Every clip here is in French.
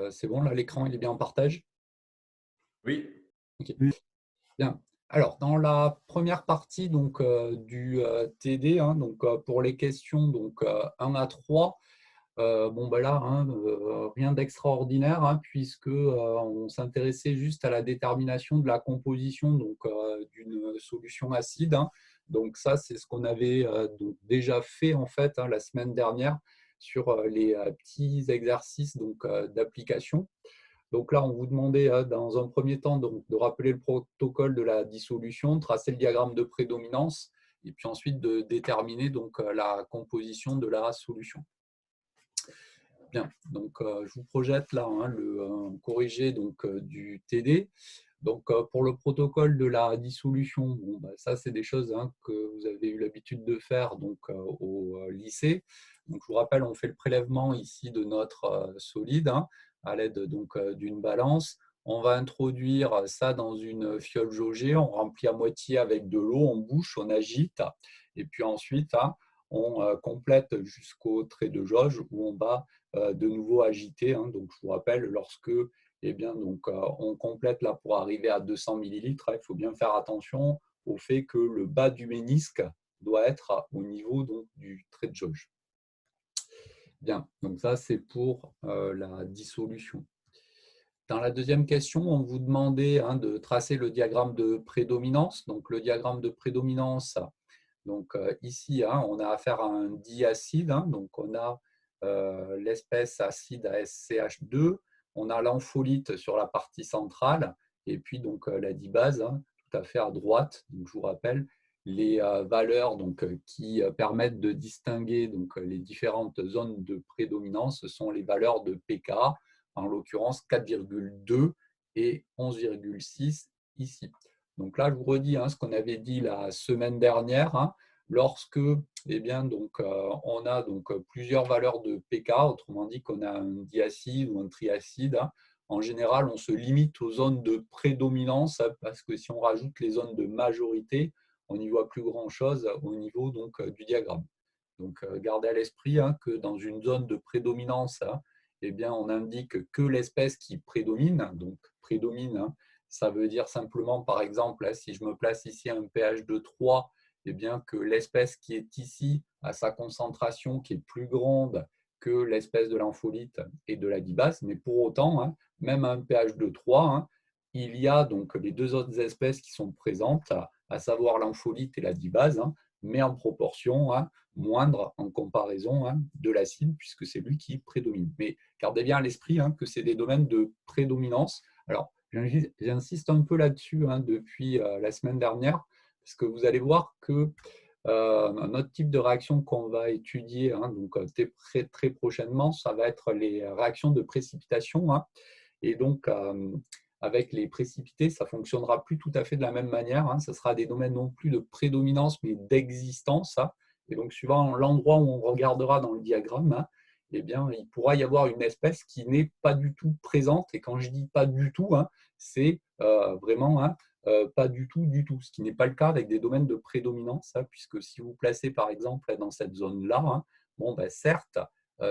C'est bon, là, l'écran, il est bien en partage? Oui, Ok, bien. Alors, dans la première partie du TD, hein, pour les questions 1 à 3, bon, ben là, hein, rien d'extraordinaire, hein, puisque on s'intéressait juste à la détermination de la composition d'une solution acide, hein. Donc ça, c'est ce qu'on avait déjà fait en fait, hein, la semaine dernière sur les petits exercices d'application. Donc là, on vous demandait dans un premier temps de rappeler le protocole de la dissolution, de tracer le diagramme de prédominance et puis ensuite de déterminer la composition de la solution. Bien, je vous projette là hein, le corrigé du TD. Pour le protocole de la dissolution, bon, bah, ça c'est des choses hein, que vous avez eu l'habitude de faire au lycée. Donc, je vous rappelle, on fait le prélèvement ici de notre solide hein, à l'aide d'une balance. On va introduire ça dans une fiole jaugée, on remplit à moitié avec de l'eau, on bouche, on agite, et puis ensuite hein, on complète jusqu'au trait de jauge où on va de nouveau agiter. Hein. Donc, je vous rappelle, lorsque on complète là pour arriver à 200 millilitres, il faut bien faire attention au fait que le bas du ménisque doit être au niveau du trait de jauge. Bien, donc ça c'est pour la dissolution. Dans la deuxième question, on vous demandait hein, de tracer le diagramme de prédominance. Donc le diagramme de prédominance, ici, hein, on a affaire à un diacide. Hein, donc on a l'espèce acide ASCH2, on a l'ampholyte sur la partie centrale, et puis la dibase hein, tout à fait à droite. Donc, je vous rappelle les valeurs qui permettent de distinguer les différentes zones de prédominance sont les valeurs de pK, en l'occurrence 4,2 et 11,6 ici. Donc là, je vous redis hein, ce qu'on avait dit la semaine dernière. Hein, lorsque on a plusieurs valeurs de pK, autrement dit qu'on a un diacide ou un triacide, hein, en général, on se limite aux zones de prédominance hein, parce que si on rajoute les zones de majorité, on n'y voit plus grand-chose au niveau du diagramme. Donc, gardez à l'esprit hein, que dans une zone de prédominance, hein, on indique que l'espèce qui prédomine. Donc, prédomine, hein, ça veut dire simplement, par exemple, là, si je me place ici à un pH de 3, que l'espèce qui est ici a sa concentration qui est plus grande que l'espèce de l'ampholyte et de la dibase. Mais pour autant, hein, même à un pH de 3, hein, il y a donc les deux autres espèces qui sont présentes, à savoir l'ampholyte et la dibase, hein, mais en proportion hein, moindre en comparaison hein, de l'acide, puisque c'est lui qui prédomine. Mais gardez bien à l'esprit hein, que c'est des domaines de prédominance. Alors, j'insiste un peu là-dessus hein, depuis la semaine dernière, parce que vous allez voir que un autre type de réaction qu'on va étudier hein, très prochainement, ça va être les réactions de précipitation. Hein, et avec les précipités, ça ne fonctionnera plus tout à fait de la même manière. Hein, ce sera des domaines non plus de prédominance, mais d'existence. Hein, et donc, suivant l'endroit où on regardera dans le diagramme, hein, il pourra y avoir une espèce qui n'est pas du tout présente. Et quand je dis pas du tout, hein, c'est vraiment hein, pas du tout, du tout. Ce qui n'est pas le cas avec des domaines de prédominance, hein, puisque si vous placez par exemple dans cette zone-là, hein, bon, ben, certes,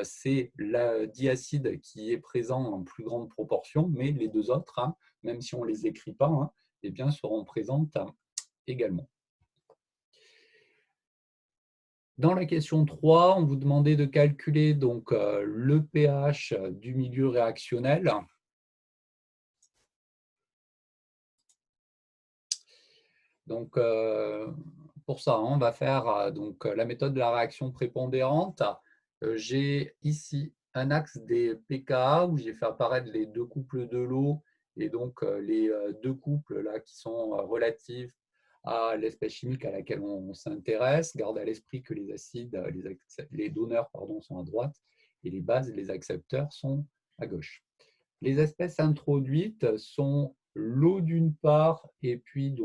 c'est le diacide qui est présent en plus grande proportion, mais les deux autres, hein, même si on ne les écrit pas, hein, seront présentes également. Dans la question 3, on vous demandait de calculer le pH du milieu réactionnel. Donc, pour ça, on va faire la méthode de la réaction prépondérante. J'ai ici un axe des pKa où j'ai fait apparaître les deux couples de l'eau et les deux couples là, qui sont relatifs à l'espèce chimique à laquelle on s'intéresse. Gardez à l'esprit que les acides, les donneurs sont à droite et les bases, les accepteurs sont à gauche. Les espèces introduites sont l'eau d'une part et puis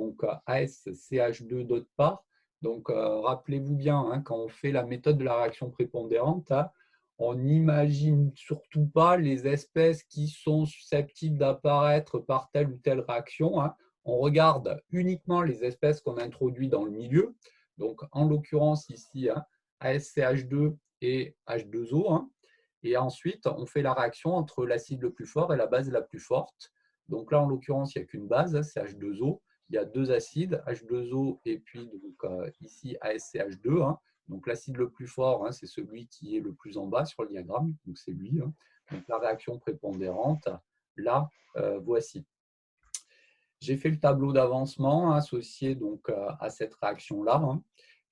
ASCH2 d'autre part. Donc, rappelez-vous bien, hein, quand on fait la méthode de la réaction prépondérante, hein, on n'imagine surtout pas les espèces qui sont susceptibles d'apparaître par telle ou telle réaction. Hein. On regarde uniquement les espèces qu'on introduit dans le milieu. Donc, en l'occurrence ici, hein, ASCH2 et H2O. Hein. Et ensuite, on fait la réaction entre l'acide le plus fort et la base la plus forte. Donc là, en l'occurrence, il n'y a qu'une base, c'est H2O. Il y a deux acides, H2O et puis donc, ici ASCH2. Donc l'acide le plus fort, c'est celui qui est le plus en bas sur le diagramme. Donc c'est lui. Donc la réaction prépondérante, là, voici. J'ai fait le tableau d'avancement associé donc à cette réaction-là,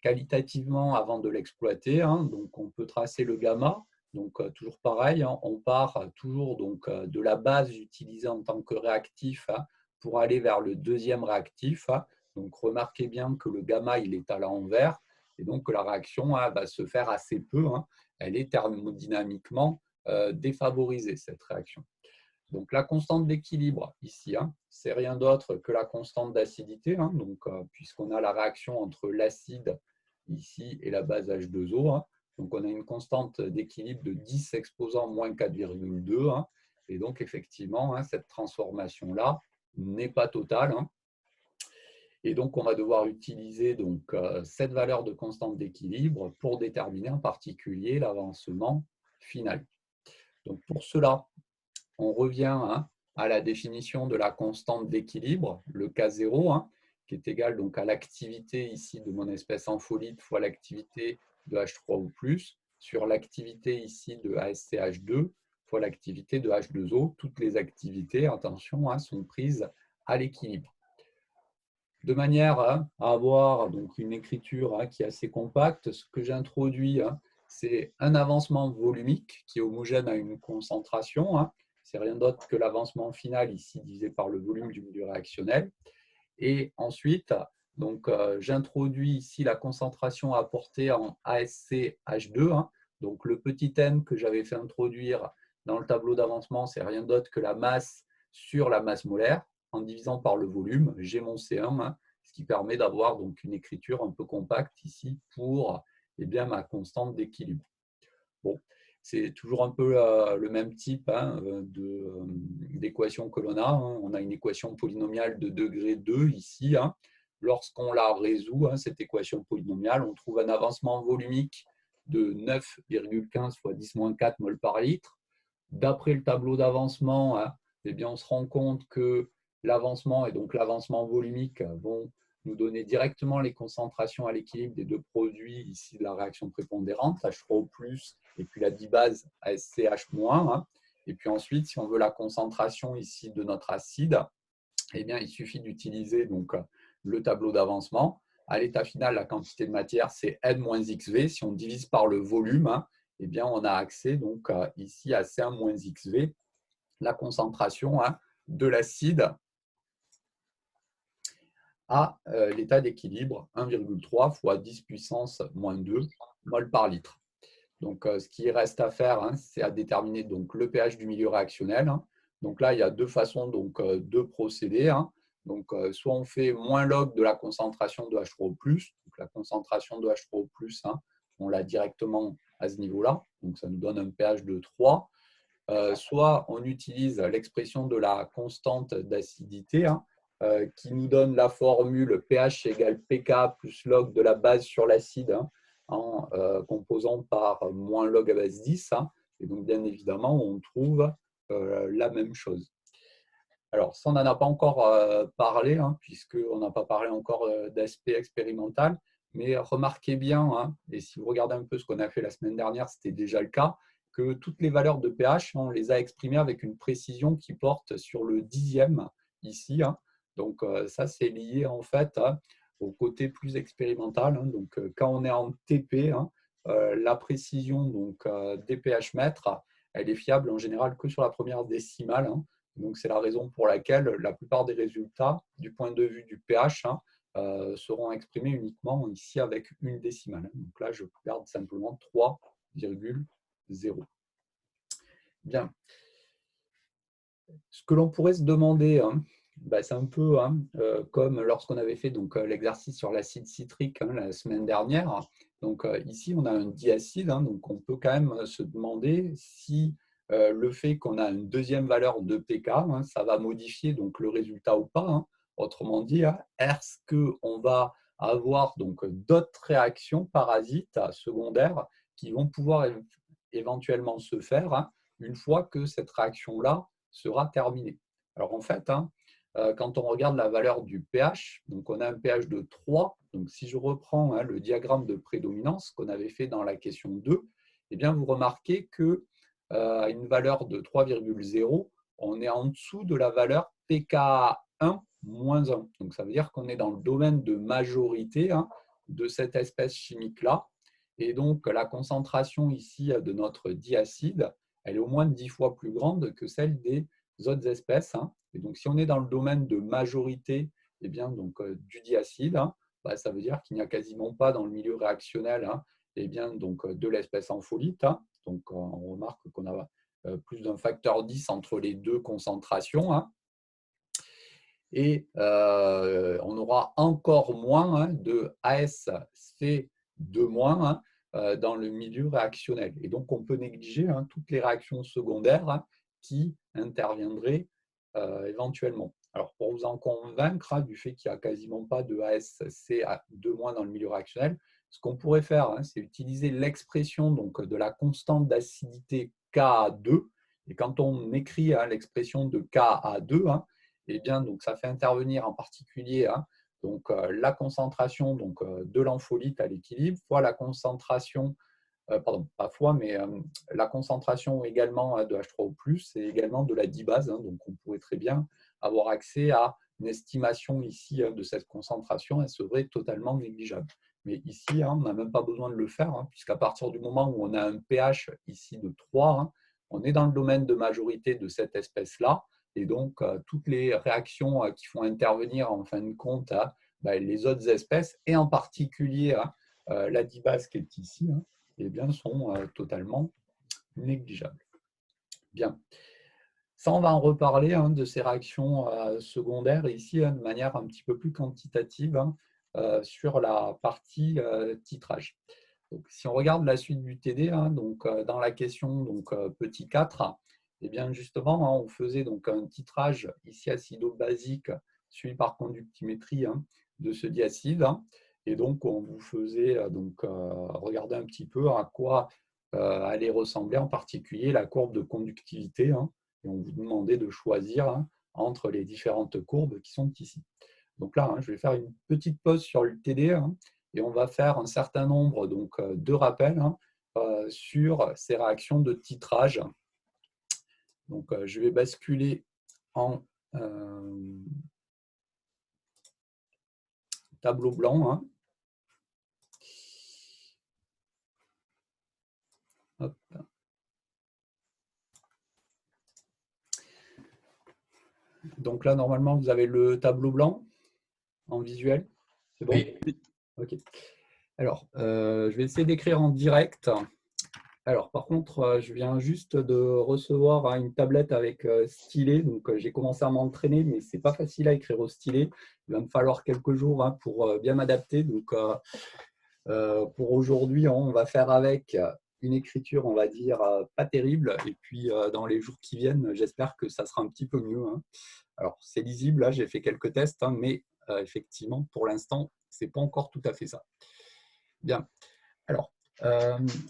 qualitativement avant de l'exploiter. Donc on peut tracer le gamma. Donc toujours pareil, on part toujours donc de la base utilisée en tant que réactif pour aller vers le deuxième réactif. Donc remarquez bien que le gamma il est à l'envers et donc que la réaction va se faire assez peu. Elle est thermodynamiquement défavorisée cette réaction. Donc la constante d'équilibre ici, c'est rien d'autre que la constante d'acidité, puisqu'on a la réaction entre l'acide ici et la base H2O. Donc on a une constante d'équilibre de 10 exposant moins 4,2. Et donc effectivement, cette transformation-là n'est pas totale. Et donc on va devoir utiliser donc, cette valeur de constante d'équilibre pour déterminer en particulier l'avancement final. Donc pour cela, on revient à la définition de la constante d'équilibre, le K0, qui est égal donc à l'activité ici de mon espèce ampholyte fois l'activité de H3O+, sur l'activité ici de ASCH2 fois l'activité de H2O. Toutes les activités, attention, sont prises à l'équilibre. De manière à avoir donc une écriture qui est assez compacte, ce que j'introduis, c'est un avancement volumique qui est homogène à une concentration. C'est rien d'autre que l'avancement final ici divisé par le volume du milieu réactionnel. Et ensuite, donc, j'introduis ici la concentration apportée en ASCH2. Donc le petit n que j'avais fait introduire dans le tableau d'avancement, c'est rien d'autre que la masse sur la masse molaire. En divisant par le volume, j'ai mon C1, ce qui permet d'avoir donc une écriture un peu compacte ici pour ma constante d'équilibre. Bon, c'est toujours un peu le même type d'équation que l'on a. On a une équation polynomiale de degré 2 ici. Lorsqu'on la résout, cette équation polynomiale, on trouve un avancement volumique de 9,15 fois 10-4 mol par litre. D'après le tableau d'avancement, on se rend compte que l'avancement et donc l'avancement volumique vont nous donner directement les concentrations à l'équilibre des deux produits ici de la réaction prépondérante, H3O+, et puis la dibase ASCH-. Et puis ensuite, si on veut la concentration ici de notre acide, il suffit d'utiliser donc le tableau d'avancement. À l'état final, la quantité de matière, c'est N-XV. Si on divise par le volume, on a accès donc ici à C1-XV, la concentration de l'acide à l'état d'équilibre 1,3 fois 10 puissance moins 2 mol par litre. Donc, ce qui reste à faire, c'est à déterminer donc, le pH du milieu réactionnel. Donc là, il y a deux façons donc, de procéder. Donc, soit on fait moins log de la concentration de H3O+, donc la concentration de H3O+, on l'a directement à ce niveau-là, donc ça nous donne un pH de 3. Soit on utilise l'expression de la constante d'acidité, qui nous donne la formule pH égale pK plus log de la base sur l'acide, en composant par moins log à base 10. Et donc, bien évidemment, on trouve la même chose. Alors, ça, on n'en a pas encore parlé, puisqu'on n'a pas parlé encore d'aspect expérimental. Mais remarquez bien, et si vous regardez un peu ce qu'on a fait la semaine dernière, c'était déjà le cas, que toutes les valeurs de pH, on les a exprimées avec une précision qui porte sur le dixième ici. Donc, ça, c'est lié en fait au côté plus expérimental. Donc, quand on est en TP, la précision donc, des pH mètres, elle est fiable en général que sur la première décimale. Donc, c'est la raison pour laquelle la plupart des résultats, du point de vue du pH, seront exprimés uniquement ici avec une décimale. Donc là, je garde simplement 3,0. Bien. Ce que l'on pourrait se demander, c'est un peu comme lorsqu'on avait fait l'exercice sur l'acide citrique la semaine dernière. Donc ici, on a un diacide, donc on peut quand même se demander si le fait qu'on a une deuxième valeur de pK, ça va modifier donc, le résultat ou pas. Autrement dit, est-ce qu'on va avoir d'autres réactions parasites secondaires qui vont pouvoir éventuellement se faire une fois que cette réaction-là sera terminée. Alors en fait, quand on regarde la valeur du pH, donc on a un pH de 3. Donc si je reprends le diagramme de prédominance qu'on avait fait dans la question 2, eh bien vous remarquez que à une valeur de 3,0, on est en dessous de la valeur pKa1 moins 1. Donc ça veut dire qu'on est dans le domaine de majorité de cette espèce chimique-là. Et donc la concentration ici de notre diacide, elle est au moins 10 fois plus grande que celle des autres espèces. Et donc si on est dans le domaine de majorité eh bien, donc, du diacide, ça veut dire qu'il n'y a quasiment pas dans le milieu réactionnel eh bien, donc, de l'espèce ampholyte. Donc on remarque qu'on a plus d'un facteur 10 entre les deux concentrations. Et on aura encore moins de ASC2- dans le milieu réactionnel. Et donc, on peut négliger toutes les réactions secondaires qui interviendraient éventuellement. Alors, pour vous en convaincre du fait qu'il n'y a quasiment pas de ASC2- dans le milieu réactionnel, ce qu'on pourrait faire, c'est utiliser l'expression de la constante d'acidité Ka2. Et quand on écrit l'expression de Ka2, eh bien, donc, ça fait intervenir en particulier donc, la concentration de l'ampholyte à l'équilibre, fois la concentration, pardon, pas fois, mais la concentration également de H3O+, et également de la dibase. Donc, on pourrait très bien avoir accès à une estimation ici de cette concentration, elle serait totalement négligeable. Mais ici, on n'a même pas besoin de le faire, puisqu'à partir du moment où on a un pH ici de 3, on est dans le domaine de majorité de cette espèce-là. Et donc, toutes les réactions qui font intervenir en fin de compte les autres espèces, et en particulier la dibase qui est ici, eh bien, sont totalement négligeables. Bien. Ça, on va en reparler de ces réactions secondaires ici de manière un petit peu plus quantitative sur la partie titrage. Donc, si on regarde la suite du TD, donc, dans la question petit 4, eh bien justement, on faisait donc un titrage ici acido-basique suivi par conductimétrie de ce diacide. Et donc, on vous faisait regarder un petit peu à quoi allait ressembler en particulier la courbe de conductivité. Et on vous demandait de choisir entre les différentes courbes qui sont ici. Donc là, je vais faire une petite pause sur le TD et on va faire un certain nombre de rappels sur ces réactions de titrage. Donc, je vais basculer en tableau blanc. Hop. Donc là, normalement, vous avez le tableau blanc en visuel. C'est bon? Oui. Ok. Alors, je vais essayer d'écrire en direct. Alors, par contre, je viens juste de recevoir une tablette avec stylet. Donc, j'ai commencé à m'entraîner, mais ce n'est pas facile à écrire au stylet. Il va me falloir quelques jours pour bien m'adapter. Donc, pour aujourd'hui, on va faire avec une écriture, on va dire, pas terrible. Et puis, dans les jours qui viennent, j'espère que ça sera un petit peu mieux. Alors, c'est lisible, là, j'ai fait quelques tests, mais effectivement, pour l'instant, ce n'est pas encore tout à fait ça. Bien. Alors,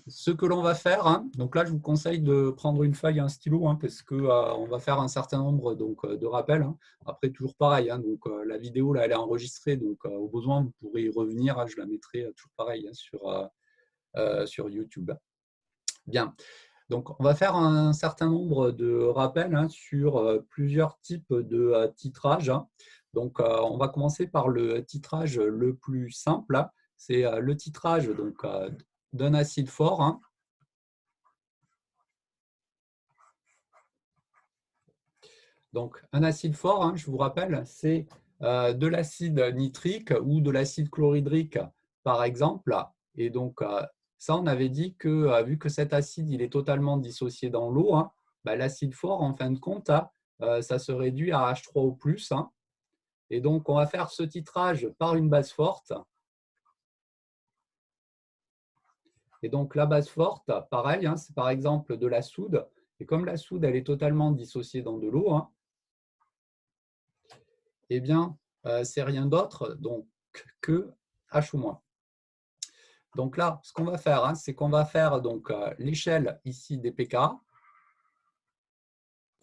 ce que l'on va faire, donc là, je vous conseille de prendre une feuille et un stylo parce qu'on va faire un certain nombre de rappels. Après, toujours pareil, donc la vidéo, là, elle est enregistrée, donc au besoin, vous pourrez y revenir. Je la mettrai toujours pareil sur YouTube. Bien. Donc, on va faire un certain nombre de rappels sur plusieurs types de titrage. Donc, on va commencer par le titrage le plus simple. C'est le titrage d'un acide fort. Donc, un acide fort, je vous rappelle, c'est de l'acide nitrique ou de l'acide chlorhydrique, par exemple. Et donc, ça, on avait dit que vu que cet acide il est totalement dissocié dans l'eau, l'acide fort, en fin de compte, ça se réduit à H3O+. Et donc, on va faire ce titrage par une base forte. Et donc, la base forte, pareil, c'est par exemple de la soude. Et comme la soude, elle est totalement dissociée dans de l'eau, eh bien, c'est rien d'autre donc que H-. Donc là, ce qu'on va faire, c'est qu'on va faire l'échelle ici des pK.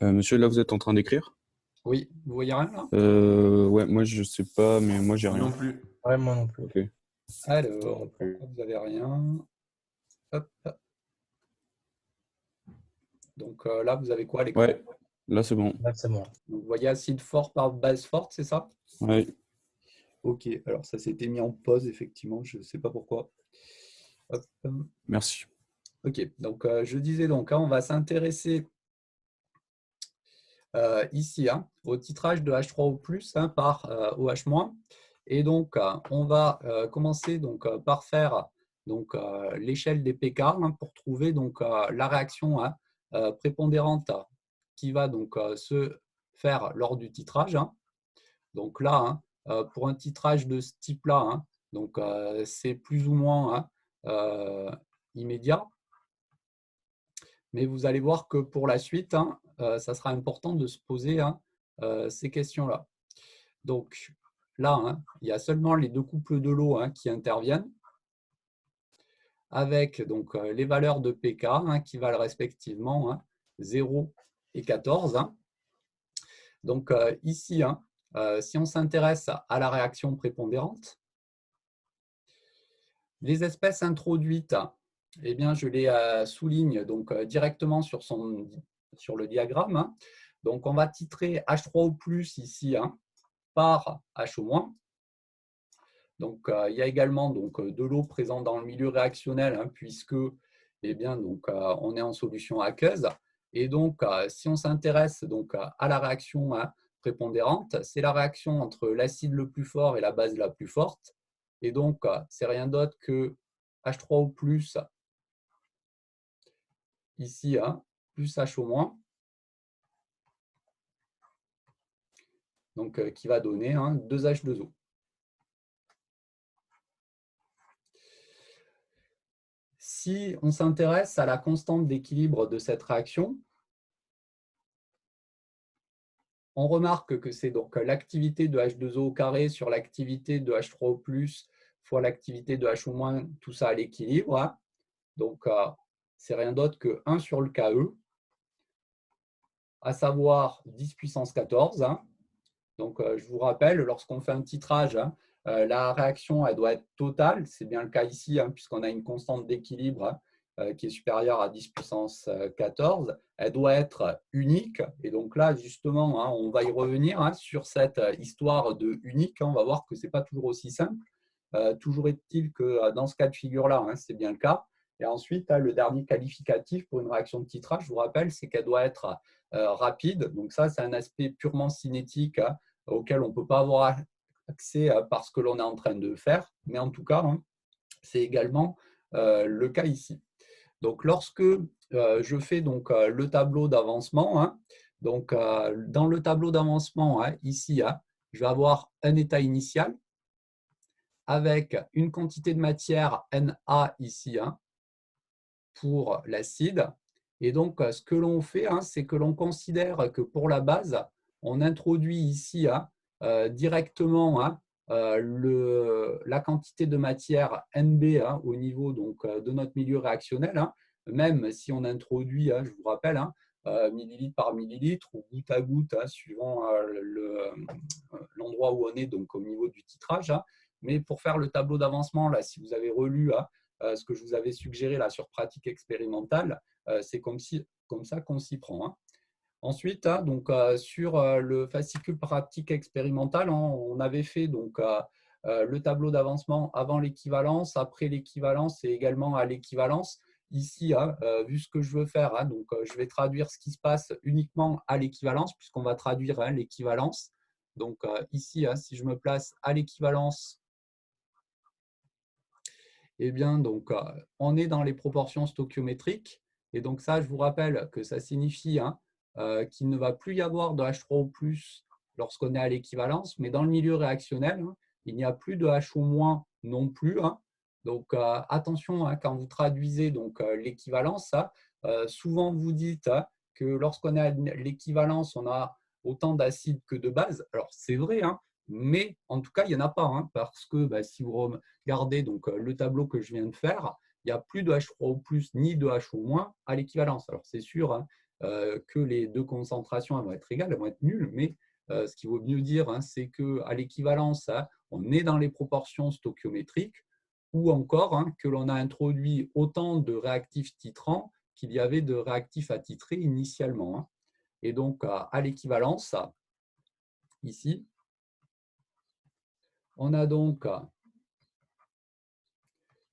Monsieur, là, vous êtes en train d'écrire? Oui, vous voyez rien là? Ouais, moi, je sais pas, mais moi, j'ai Moi rien. non plus. Ouais, moi non plus. Ok. Moi non Alors, plus. pourquoi vous n'avez rien? Hop. Donc là, vous avez quoi à l'écran? Ouais, là, c'est bon. Là, c'est bon. Donc, vous voyez acide fort par base forte, c'est ça? Ouais. Ok, alors ça s'était mis en pause, effectivement, je ne sais pas pourquoi. Hop. Merci. Ok, donc je disais donc, on va s'intéresser ici au titrage de H3O+, par OH-. Et donc, on va commencer par faire l'échelle des pK pour trouver la réaction prépondérante qui va se faire lors du titrage. Donc là, pour un titrage de ce type-là, c'est plus ou moins immédiat. Mais vous allez voir que pour la suite, ça sera important de se poser ces questions-là. Donc là, il y a seulement les deux couples de l'eau qui interviennent avec les valeurs de pK qui valent respectivement 0 et 14. Donc ici, si on s'intéresse à la réaction prépondérante, les espèces introduites, eh bien, je les souligne directement sur le diagramme. Donc, on va titrer H3O+, ici par HO-. Donc, il y a également de l'eau présente dans le milieu réactionnel puisque eh bien, on est en solution aqueuse. Et donc, si on s'intéresse à la réaction prépondérante, c'est la réaction entre l'acide le plus fort et la base la plus forte. Et donc, c'est rien d'autre que H3O+, ici, plus HO-, donc qui va donner 2H2O. Si on s'intéresse à la constante d'équilibre de cette réaction, on remarque que c'est l'activité de H2O au carré sur l'activité de H3O+, fois l'activité de HO-, tout ça à l'équilibre. Donc, c'est rien d'autre que 1 sur le KE, à savoir 10 puissance 14. Donc, je vous rappelle, lorsqu'on fait un titrage, la réaction elle doit être totale. C'est bien le cas ici, puisqu'on a une constante d'équilibre qui est supérieure à 10 puissance 14. Elle doit être unique. Et donc là, justement, on va y revenir sur cette histoire de unique. On va voir que ce n'est pas toujours aussi simple. Toujours est-il que dans ce cas de figure-là, c'est bien le cas. Et ensuite, le dernier qualificatif pour une réaction de titrage, je vous rappelle, c'est qu'elle doit être rapide. Donc ça, c'est un aspect purement cinétique auquel on ne peut pas avoir accès par ce que l'on est en train de faire. Mais en tout cas, c'est également le cas ici. Donc, lorsque je fais le tableau d'avancement, dans le tableau d'avancement, ici, je vais avoir un état initial avec une quantité de matière Na ici pour l'acide. Et donc, ce que l'on fait, c'est que l'on considère que pour la base, on introduit ici directement la quantité de matière Nb au niveau de notre milieu réactionnel, même si on introduit, je vous rappelle, millilitre par millilitre ou goutte à goutte, suivant l'endroit où on est au niveau du titrage. Mais pour faire le tableau d'avancement, là, si vous avez relu ce que je vous avais suggéré là sur pratique expérimentale, c'est comme ça qu'on s'y prend. Ensuite, sur le fascicule pratique expérimentale, on avait fait le tableau d'avancement avant l'équivalence, après l'équivalence et également à l'équivalence. Ici, vu ce que je veux faire, je vais traduire ce qui se passe uniquement à l'équivalence, puisqu'on va traduire l'équivalence. Donc ici, si je me place à l'équivalence, eh bien, on est dans les proportions stoichiométriques. Et donc ça, je vous rappelle que ça signifie qu'il ne va plus y avoir de H3O+ lorsqu'on est à l'équivalence, mais dans le milieu réactionnel, il n'y a plus de HO- non plus. Donc attention, quand vous traduisez l'équivalence, souvent vous dites que lorsqu'on est à l'équivalence, on a autant d'acide que de base. Alors c'est vrai, mais en tout cas, il n'y en a pas, hein, parce que si vous regardez donc, le tableau que je viens de faire, il n'y a plus de H3O+, ni de HO- à l'équivalence. Alors, c'est sûr hein, que les deux concentrations elles vont être égales, elles vont être nulles, mais ce qu'il vaut mieux dire, hein, c'est qu'à l'équivalence, hein, on est dans les proportions stoichiométriques, ou encore hein, que l'on a introduit autant de réactifs titrants qu'il y avait de réactifs attitrés initialement. Hein. Et donc, à l'équivalence, ici, on a donc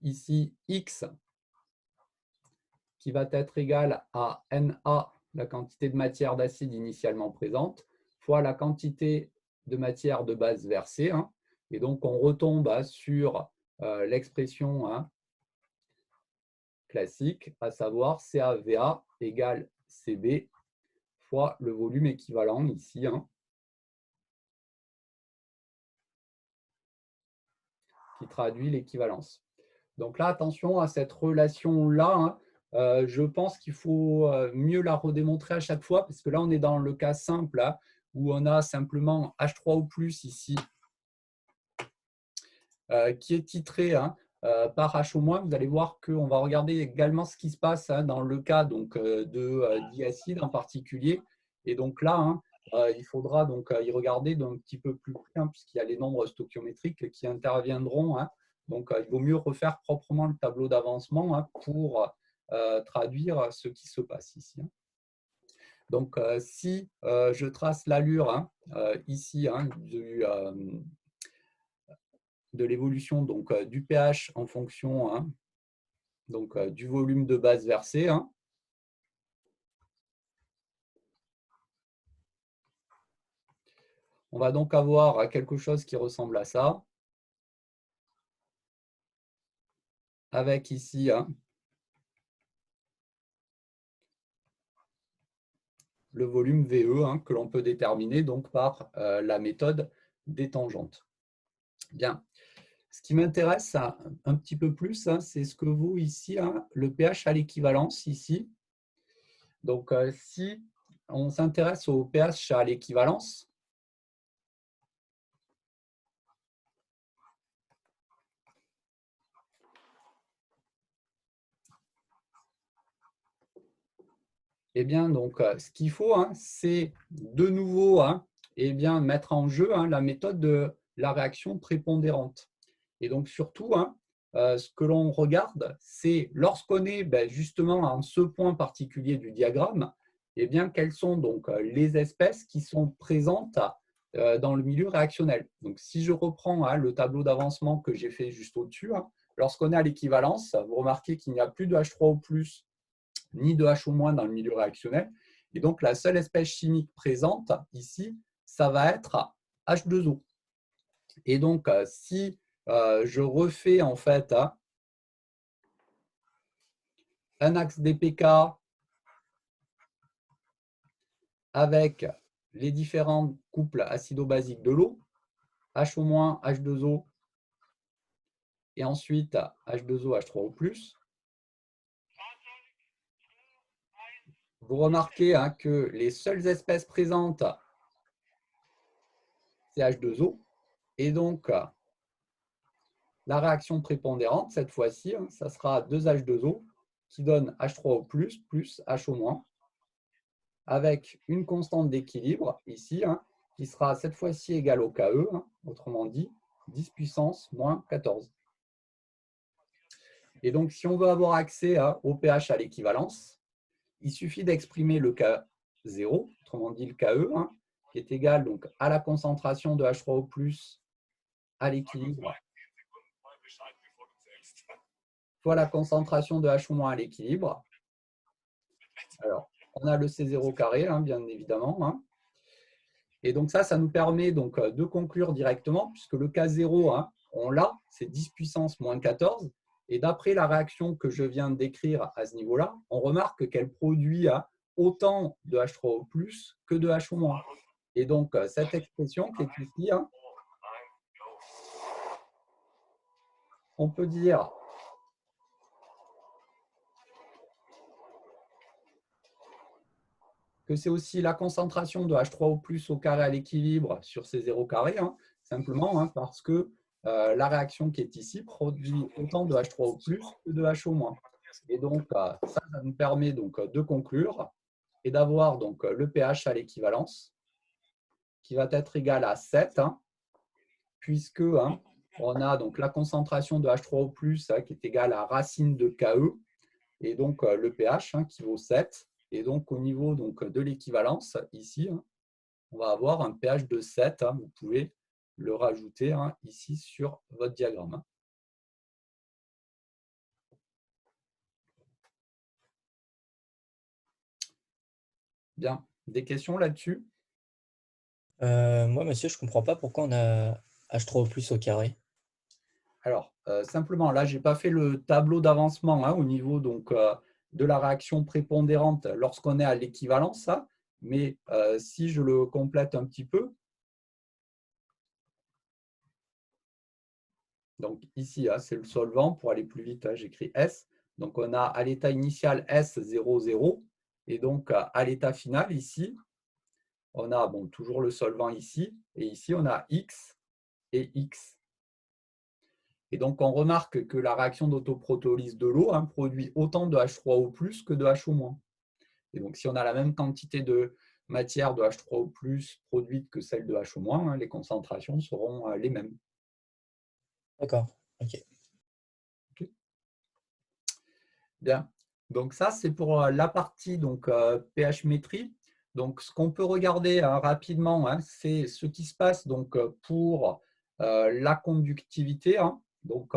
ici X qui va être égal à Na, la quantité de matière d'acide initialement présente, fois la quantité de matière de base versée. Hein. Et donc, on retombe sur l'expression hein, classique, à savoir CaVa égale Cb fois le volume équivalent ici, hein, qui traduit l'équivalence. Donc là, attention à cette relation-là. Hein, je pense qu'il faut mieux la redémontrer à chaque fois, parce que là, on est dans le cas simple, là, où on a simplement H3O+, ici, qui est titré hein, par HO-. Vous allez voir qu'on va regarder également ce qui se passe hein, dans le cas donc, de diacide en particulier. Et donc là, hein, il faudra donc, y regarder d'un petit peu plus près, hein, puisqu'il y a les nombres stoichiométriques qui interviendront. Hein. Donc, il vaut mieux refaire proprement le tableau d'avancement hein, pour traduire ce qui se passe ici. Hein. Donc, si je trace l'allure hein, ici hein, de l'évolution donc du pH en fonction hein, donc, du volume de base versé. Hein. On va donc avoir quelque chose qui ressemble à ça. Avec ici hein, le volume VE hein, que l'on peut déterminer donc par la méthode des tangentes. Bien. Ce qui m'intéresse un petit peu plus, hein, c'est ce que vaut ici hein, le pH à l'équivalence ici. Donc, si on s'intéresse au pH à l'équivalence, eh bien, donc, ce qu'il faut, hein, c'est de nouveau hein, eh bien, mettre en jeu hein, la méthode de la réaction prépondérante. Et donc, surtout, hein, ce que l'on regarde, c'est lorsqu'on est justement en ce point particulier du diagramme, eh bien, quelles sont donc les espèces qui sont présentes dans le milieu réactionnel. Donc, si je reprends hein, le tableau d'avancement que j'ai fait juste au-dessus, hein, lorsqu'on est à l'équivalence, vous remarquez qu'il n'y a plus de H3O+, ni de HO- dans le milieu réactionnel. Et donc, la seule espèce chimique présente ici, ça va être H2O. Et donc, si je refais en fait un axe dpk avec les différents couples acido-basiques de l'eau, HO-, H2O et ensuite H2O, H3O+, vous remarquez hein, que les seules espèces présentes, c'est H2O. Et donc, la réaction prépondérante, cette fois-ci, hein, ça sera 2H2O qui donne H3O+, plus HO-, avec une constante d'équilibre ici, hein, qui sera cette fois-ci égale au KE, hein, autrement dit 10 puissance moins 14. Et donc, si on veut avoir accès au pH à l'équivalence, il suffit d'exprimer le K0, autrement dit le KE, hein, qui est égal donc, à la concentration de H3O+, à l'équilibre, fois la concentration de HO- à l'équilibre. Alors, on a le C0 carré, hein, bien évidemment. Hein. Et donc ça nous permet donc de conclure directement, puisque le K0, hein, on l'a, c'est 10 puissance moins 14. Et d'après la réaction que je viens de décrire à ce niveau-là, on remarque qu'elle produit autant de H3O+, que de HO-. Et donc, cette expression qui est ici, hein, on peut dire que c'est aussi la concentration de H3O+ au carré à l'équilibre sur C0 carré, hein, simplement parce que la réaction qui est ici produit autant de H3O+ que de HO-. Et donc, ça nous permet donc, de conclure et d'avoir donc le pH à l'équivalence qui va être égal à 7, puisque on a donc la concentration de H3O+, qui est égale à racine de KE, et donc le pH qui vaut 7. Et donc, au niveau donc, de l'équivalence, ici, on va avoir un pH de 7. Vous pouvez le rajouter ici sur votre diagramme. Bien. Des questions là-dessus? Moi, monsieur, je ne comprends pas pourquoi on a H3O+ au carré. Alors, simplement, là, je n'ai pas fait le tableau d'avancement au niveau donc, de la réaction prépondérante lorsqu'on est à l'équivalence. Mais si je le complète un petit peu, donc ici, c'est le solvant. Pour aller plus vite, j'écris S. Donc, on a à l'état initial S 0, 0. Et donc, à l'état final, ici, on a toujours le solvant ici. Et ici, on a X et X. Et donc, on remarque que la réaction d'autoprotolyse de l'eau produit autant de H3O+ que de HO-. Et donc, si on a la même quantité de matière de H3O+ produite que celle de HO-, les concentrations seront les mêmes. D'accord, ok. Bien. Donc, ça, c'est pour la partie donc, pH métrie. Donc, ce qu'on peut regarder rapidement, c'est ce qui se passe donc, pour la conductivité. Donc,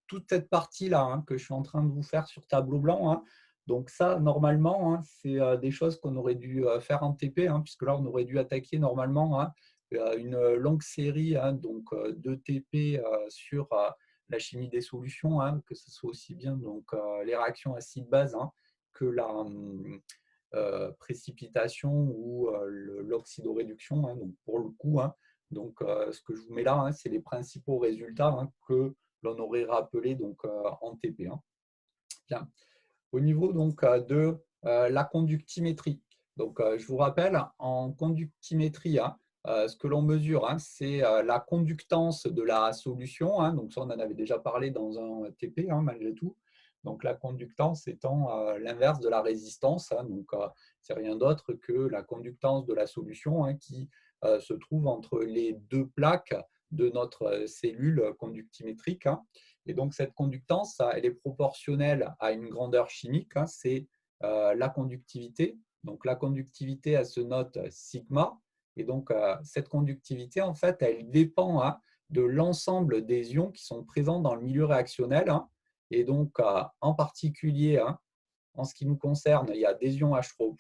toute cette partie-là que je suis en train de vous faire sur tableau blanc. Donc, ça, normalement, c'est des choses qu'on aurait dû faire en TP, puisque là, on aurait dû attaquer normalement une longue série donc, de TP sur la chimie des solutions, que ce soit aussi bien donc, les réactions acide-base que la précipitation ou l'oxydoréduction. Donc, pour le coup, donc, ce que je vous mets là, c'est les principaux résultats que l'on aurait rappelés donc, en TP. Bien. Au niveau donc, de la conductimétrie, donc, je vous rappelle, en conductimétrie, ce que l'on mesure, c'est la conductance de la solution. Donc, ça, on en avait déjà parlé dans un TP, malgré tout. Donc, la conductance étant l'inverse de la résistance. Donc, c'est rien d'autre que la conductance de la solution qui se trouve entre les deux plaques de notre cellule conductimétrique. Et donc, cette conductance, elle est proportionnelle à une grandeur chimique, c'est la conductivité. Donc, la conductivité, elle se note sigma. Et donc, cette conductivité, en fait, elle dépend de l'ensemble des ions qui sont présents dans le milieu réactionnel. Et donc, en particulier, en ce qui nous concerne, il y a des ions H3O+,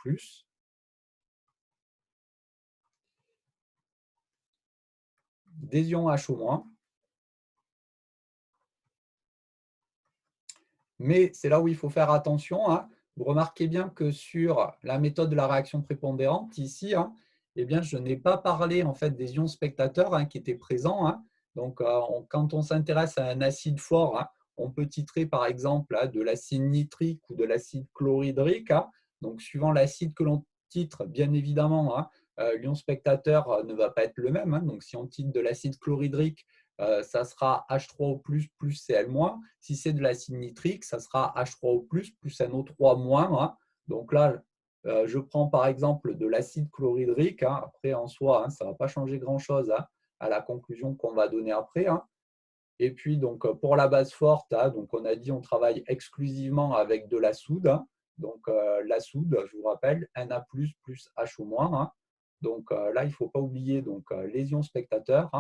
des ions HO-. Mais c'est là où il faut faire attention. Vous remarquez bien que sur la méthode de la réaction prépondérante, ici, eh bien, je n'ai pas parlé en fait, des ions spectateurs qui étaient présents. Donc, quand on s'intéresse à un acide fort, on peut titrer par exemple de l'acide nitrique ou de l'acide chlorhydrique. Donc, suivant l'acide que l'on titre, bien évidemment, l'ion spectateur ne va pas être le même. Donc, si on titre de l'acide chlorhydrique, ça sera H3O+, plus Cl-. Si c'est de l'acide nitrique, ça sera H3O+, plus NO3-. Donc là, je prends par exemple de l'acide chlorhydrique. Après, en soi, ça ne va pas changer grand-chose à la conclusion qu'on va donner après. Et puis, donc, pour la base forte, donc, on a dit on travaille exclusivement avec de la soude. Donc, la soude, je vous rappelle, Na+, plus HO-. Donc, là, il ne faut pas oublier donc, les ions spectateurs,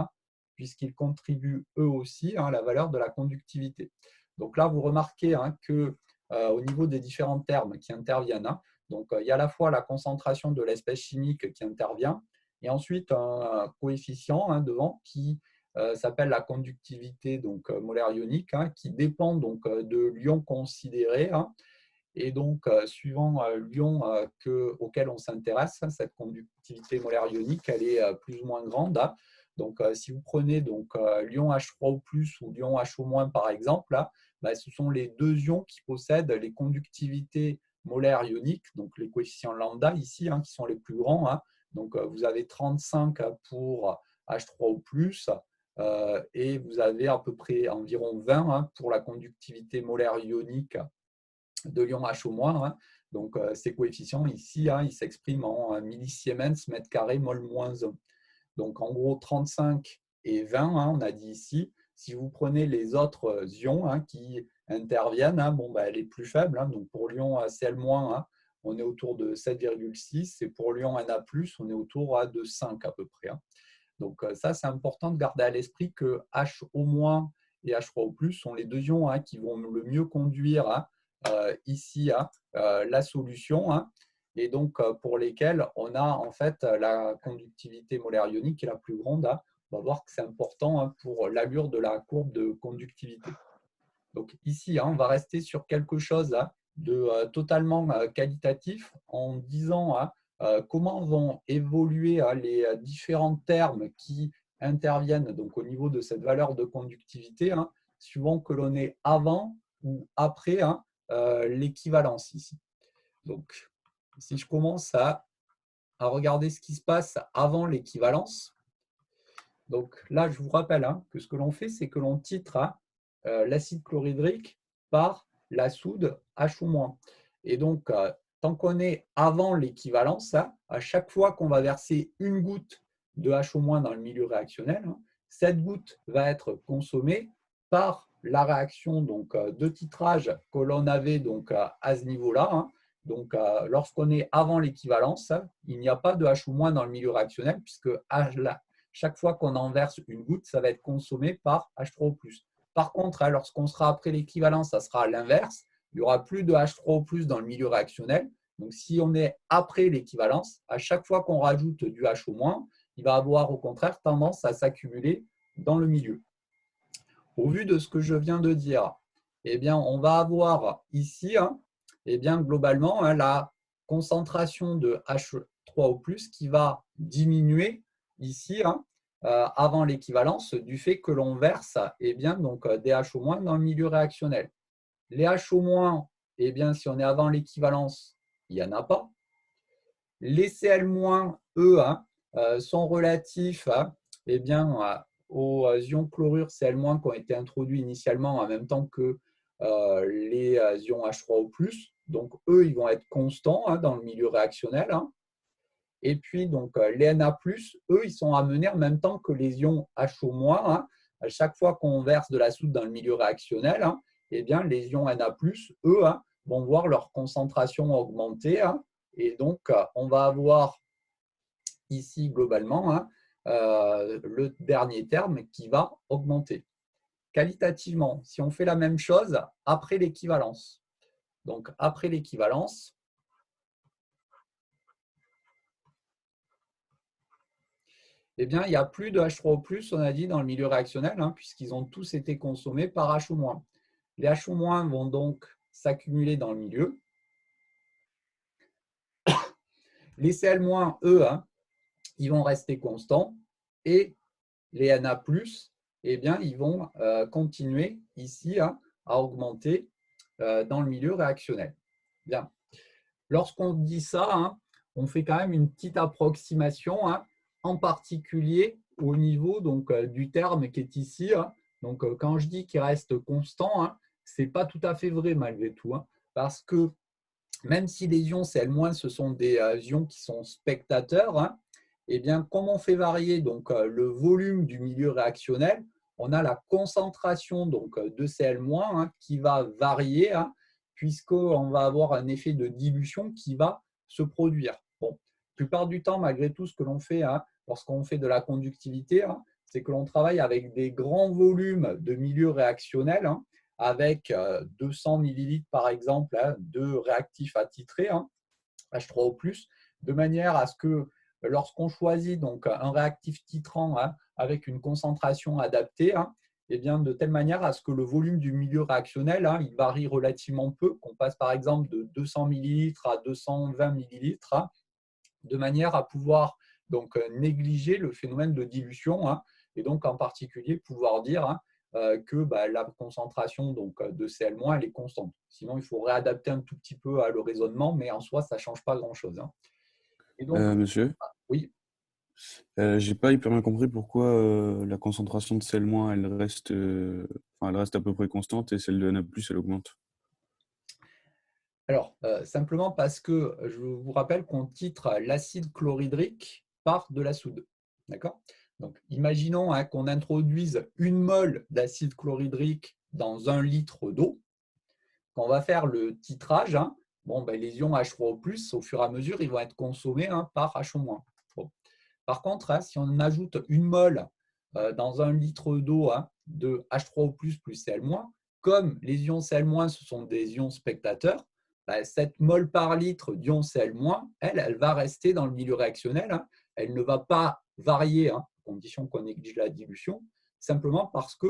puisqu'ils contribuent eux aussi à la valeur de la conductivité. Donc là, vous remarquez qu'au niveau des différents termes qui interviennent, donc, il y a à la fois la concentration de l'espèce chimique qui intervient, et ensuite un coefficient devant qui s'appelle la conductivité donc, molaire ionique, qui dépend donc, de l'ion considéré. Et donc, suivant l'ion auquel on s'intéresse, cette conductivité molaire ionique, elle est plus ou moins grande. Donc, si vous prenez donc, l'ion H3O+, ou l'ion HO- par exemple, ce sont les deux ions qui possèdent les conductivités molaires ioniques, donc les coefficients lambda ici, qui sont les plus grands. Donc, vous avez 35 pour H3O+, et vous avez à peu près environ 20 hein, pour la conductivité molaire ionique de l'ion HO-. Hein. Donc, ces coefficients ici, hein, ils s'expriment en millisiemens mètre carré mol-1. Donc, en gros, 35 et 20, hein, on a dit ici. Si vous prenez les autres ions hein, qui interviennent, hein, bon, bah, elle est plus faible. Hein. Donc, pour l'ion Cl-, hein, on est autour de 7,6 et pour l'ion Na+, on est autour de 5 à peu près. Hein. Donc, ça, c'est important de garder à l'esprit que HO- et H3O+, sont les deux ions hein, qui vont le mieux conduire hein, ici la solution. Hein, et donc, pour lesquels on a en fait la conductivité molaire ionique qui est la plus grande. Hein. On va voir que c'est important hein, pour l'allure de la courbe de conductivité. Donc, ici, hein, on va rester sur quelque chose hein, de totalement qualitatif en disant hein, comment vont évoluer les différents termes qui interviennent donc, au niveau de cette valeur de conductivité, hein, suivant que l'on est avant ou après hein, l'équivalence ici. Donc, si je commence à regarder ce qui se passe avant l'équivalence, donc là, je vous rappelle hein, que ce que l'on fait, c'est que l'on titre hein, l'acide chlorhydrique par la soude HO-. Et donc, tant qu'on est avant l'équivalence, hein, à chaque fois qu'on va verser une goutte de HO- dans le milieu réactionnel, hein, cette goutte va être consommée par la réaction donc, de titrage que l'on avait donc, à ce niveau-là. Hein. Donc, lorsqu'on est avant l'équivalence, il n'y a pas de HO- dans le milieu réactionnel puisque chaque fois qu'on en verse une goutte, ça va être consommé par H3O+. Par contre, lorsqu'on sera après l'équivalence, ça sera l'inverse. Il n'y aura plus de H3O+ dans le milieu réactionnel. Donc, si on est après l'équivalence, à chaque fois qu'on rajoute du HO-, il va avoir au contraire tendance à s'accumuler dans le milieu. Au vu de ce que je viens de dire, eh bien, on va avoir ici hein, eh bien, globalement hein, la concentration de H3O+, qui va diminuer ici hein, avant l'équivalence du fait que l'on verse eh bien, donc, des HO- dans le milieu réactionnel. Les HO-, eh bien, si on est avant l'équivalence, il n'y en a pas. Les Cl-, eux, hein, sont relatifs hein, eh bien, aux ions chlorure Cl- qui ont été introduits initialement en même temps que les ions H3O+. Donc, eux, ils vont être constants hein, dans le milieu réactionnel. Hein. Et puis, donc, les Na+, eux, ils sont amenés en même temps que les ions HO-. Hein. À chaque fois qu'on verse de la soude dans le milieu réactionnel, hein, eh bien, les ions Na+, eux, hein, vont voir leur concentration augmenter. Hein. Et donc, on va avoir ici, globalement, hein, le dernier terme qui va augmenter. Qualitativement, si on fait la même chose après l'équivalence. Donc, après l'équivalence, eh bien, il n'y a plus de H3O+, on a dit, dans le milieu réactionnel, hein, puisqu'ils ont tous été consommés par HO-. Les HO- vont donc s'accumuler dans le milieu. Les Cl-, eux, hein, ils vont rester constants. Et les Na+, eh bien, ils vont continuer ici hein, à augmenter dans le milieu réactionnel. Bien. Lorsqu'on dit ça, hein, on fait quand même une petite approximation, hein, en particulier au niveau donc, du terme qui est ici. Hein. Donc, quand je dis qu'il reste constant, hein, ce n'est pas tout à fait vrai malgré tout, hein, parce que même si les ions Cl- ce sont des ions qui sont spectateurs, hein, eh bien, comme on fait varier donc, le volume du milieu réactionnel, on a la concentration donc, de Cl- hein, qui va varier, hein, puisqu'on va avoir un effet de dilution qui va se produire. Bon, la plupart du temps, malgré tout, ce que l'on fait hein, lorsqu'on fait de la conductivité, hein, c'est que l'on travaille avec des grands volumes de milieu réactionnel, hein, avec 200 millilitres par exemple hein, de réactifs attitrés, hein, H3O+, de manière à ce que lorsqu'on choisit donc un réactif titrant hein, avec une concentration adaptée, hein, et bien de telle manière à ce que le volume du milieu réactionnel hein, il varie relativement peu, qu'on passe par exemple de 200 millilitres à 220 millilitres, hein, de manière à pouvoir donc, négliger le phénomène de dilution hein, et donc en particulier pouvoir dire hein, que la concentration donc, de Cl- elle est constante. Sinon, il faut réadapter un tout petit peu le raisonnement, mais en soi, ça ne change pas grand-chose. Hein. Et donc, Monsieur, oui. J'ai pas hyper bien compris pourquoi la concentration de sel-, elle reste à peu près constante et celle de Na+, elle augmente. Alors, simplement parce que je vous rappelle qu'on titre l'acide chlorhydrique par de la soude. D'accord? Donc, imaginons qu'on introduise 1 mol d'acide chlorhydrique dans 1 litre d'eau. Quand on va faire le titrage, les ions H3O+, au fur et à mesure, ils vont être consommés par HO-. Bon. Par contre, si on ajoute 1 mol dans 1 litre d'eau de H3O+, plus Cl-, comme les ions Cl-, ce sont des ions spectateurs, cette mol par litre d'ions Cl-, elle va rester dans le milieu réactionnel. Elle ne va pas varier, à condition qu'on néglige la dilution, simplement parce que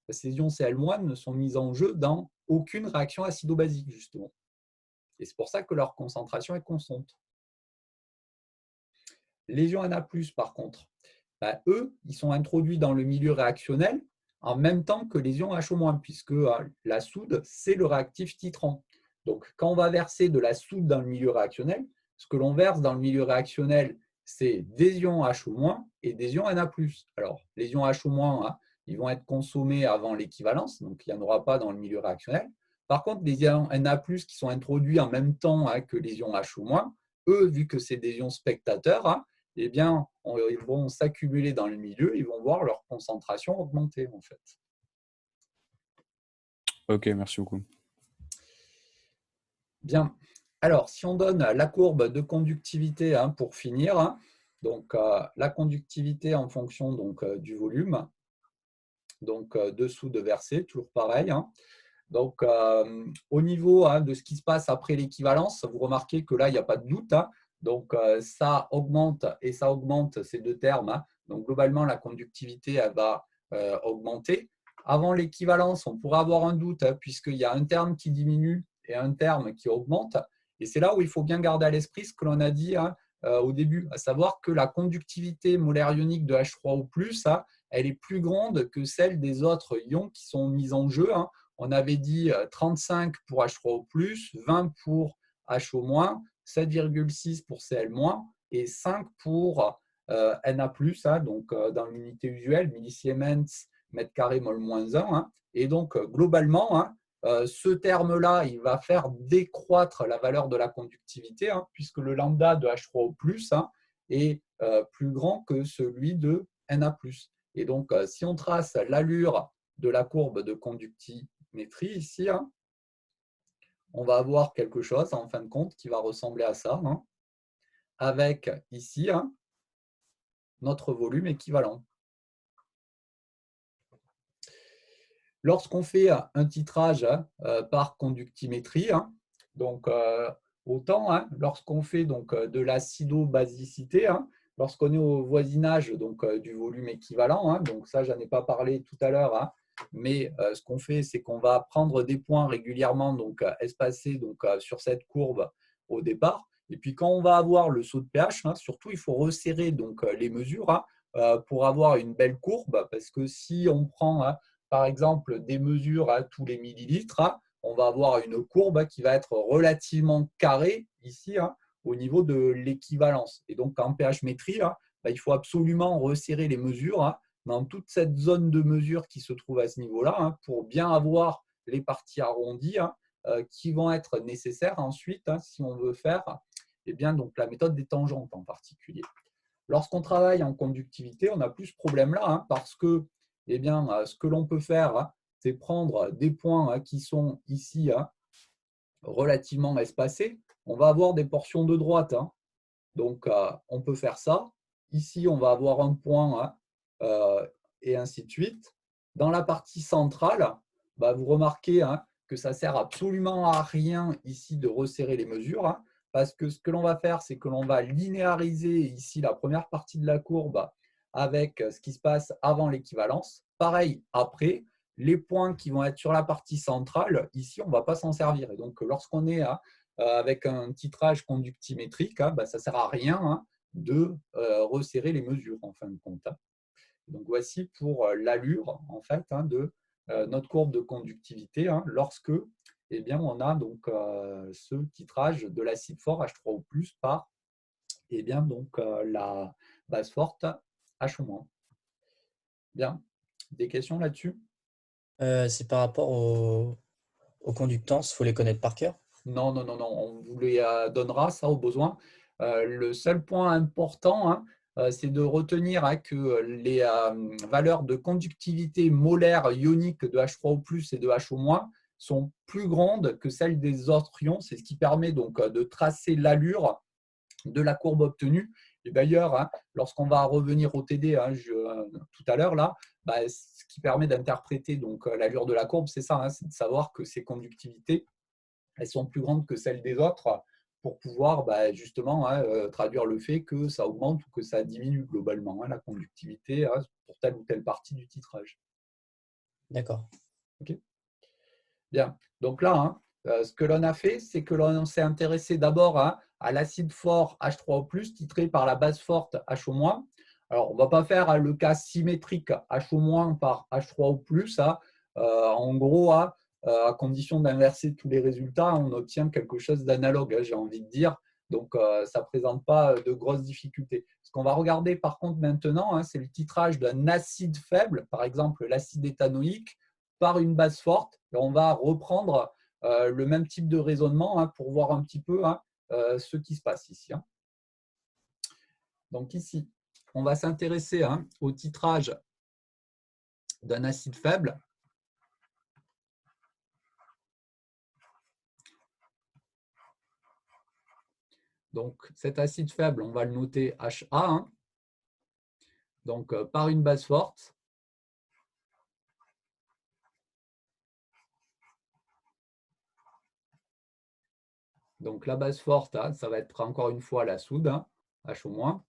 ces ions Cl- ne sont mis en jeu dans aucune réaction acido-basique, justement. Et c'est pour ça que leur concentration est constante. Les ions Na+, par contre, eux, ils sont introduits dans le milieu réactionnel en même temps que les ions HO-, puisque la soude, c'est le réactif titrant. Donc, quand on va verser de la soude dans le milieu réactionnel, ce que l'on verse dans le milieu réactionnel, c'est des ions HO- et des ions Na+. Alors, les ions HO-, ils vont être consommés avant l'équivalence, donc il n'y en aura pas dans le milieu réactionnel. Par contre, les ions Na+, qui sont introduits en même temps que les ions HO-, eux, vu que c'est des ions spectateurs, eh bien, ils vont s'accumuler dans le milieu, ils vont voir leur concentration augmenter, en fait. Ok, merci beaucoup. Bien. Alors, si on donne la courbe de conductivité pour finir, donc la conductivité en fonction du volume, donc dessous de versé, toujours pareil. Donc, au niveau de ce qui se passe après l'équivalence, vous remarquez que là, il n'y a pas de doute. Donc, ça augmente et ça augmente ces deux termes. Donc, globalement, la conductivité elle va augmenter. Avant l'équivalence, on pourrait avoir un doute puisqu'il y a un terme qui diminue et un terme qui augmente. Et c'est là où il faut bien garder à l'esprit ce que l'on a dit au début, à savoir que la conductivité molaire ionique de H3O+, elle est plus grande que celle des autres ions qui sont mis en jeu. On avait dit 35 pour H3O+, 20 pour HO-, 7,6 pour Cl- et 5 pour Na+, donc dans l'unité usuelle, millisiemens mètre carré mol moins 1. Et donc, globalement, ce terme-là, il va faire décroître la valeur de la conductivité, puisque le lambda de H3O+, est plus grand que celui de Na+. Et donc, si on trace l'allure de la courbe de conductimétrie ici, on va avoir quelque chose, en fin de compte, qui va ressembler à ça, avec ici notre volume équivalent. Lorsqu'on fait un titrage par conductimétrie, donc autant lorsqu'on fait de l'acido-basicité, lorsqu'on est au voisinage du volume équivalent, donc ça, je n'en ai pas parlé tout à l'heure, mais ce qu'on fait, c'est qu'on va prendre des points régulièrement espacés sur cette courbe au départ. Et puis quand on va avoir le saut de pH, surtout, il faut resserrer les mesures pour avoir une belle courbe, parce que si on prend par exemple des mesures à tous les millilitres, on va avoir une courbe qui va être relativement carrée ici au niveau de l'équivalence. Et donc en pH-métrie, il faut absolument resserrer les mesures dans toute cette zone de mesure qui se trouve à ce niveau-là pour bien avoir les parties arrondies qui vont être nécessaires ensuite si on veut faire la méthode des tangentes en particulier. Lorsqu'on travaille en conductivité, on n'a plus ce problème-là parce que ce que l'on peut faire, c'est prendre des points qui sont ici relativement espacés. On va avoir des portions de droite. Donc, on peut faire ça. Ici, on va avoir un point et ainsi de suite. Dans la partie centrale, vous remarquez que ça ne sert absolument à rien ici de resserrer les mesures parce que ce que l'on va faire, c'est que l'on va linéariser ici la première partie de la courbe avec ce qui se passe avant l'équivalence. Pareil, après, les points qui vont être sur la partie centrale, ici, on ne va pas s'en servir. Et donc, lorsqu'on est avec un titrage conductimétrique, ça ne sert à rien de resserrer les mesures en fin de compte. Donc, voici pour l'allure en fait, de notre courbe de conductivité lorsque on a ce titrage de l'acide fort H3O+ par base forte H-. Bien. Des questions là-dessus? C'est par rapport aux conductances, il faut les connaître par cœur. Non, non, non, non, on vous les donnera ça au besoin. Le seul point important, hein, c'est de retenir que les valeurs de conductivité molaire ionique de H3O+ et de HO- sont plus grandes que celles des autres ions. C'est ce qui permet donc de tracer l'allure de la courbe obtenue. Et d'ailleurs, hein, lorsqu'on va revenir au TD tout à l'heure, là, ce qui permet d'interpréter donc l'allure de la courbe, c'est ça, hein, c'est de savoir que ces conductivités, elles sont plus grandes que celles des autres pour pouvoir justement traduire le fait que ça augmente ou que ça diminue globalement la conductivité pour telle ou telle partie du titrage. D'accord. Okay. Bien. Donc là, hein, ce que l'on a fait, c'est que l'on s'est intéressé d'abord à l'acide fort H3O+, titré par la base forte HO-. Alors, on ne va pas faire le cas symétrique HO- par H3O+. En gros, à condition d'inverser tous les résultats, on obtient quelque chose d'analogue, j'ai envie de dire. Donc, ça ne présente pas de grosses difficultés. Ce qu'on va regarder par contre maintenant, c'est le titrage d'un acide faible, par exemple l'acide éthanoïque, par une base forte. Et on va reprendre le même type de raisonnement pour voir un petit peu ce qui se passe ici. Donc ici, on va s'intéresser au titrage d'un acide faible. Donc cet acide faible, on va le noter HA. Donc par une base forte. Donc la base forte, ça va être encore une fois la soude, H-.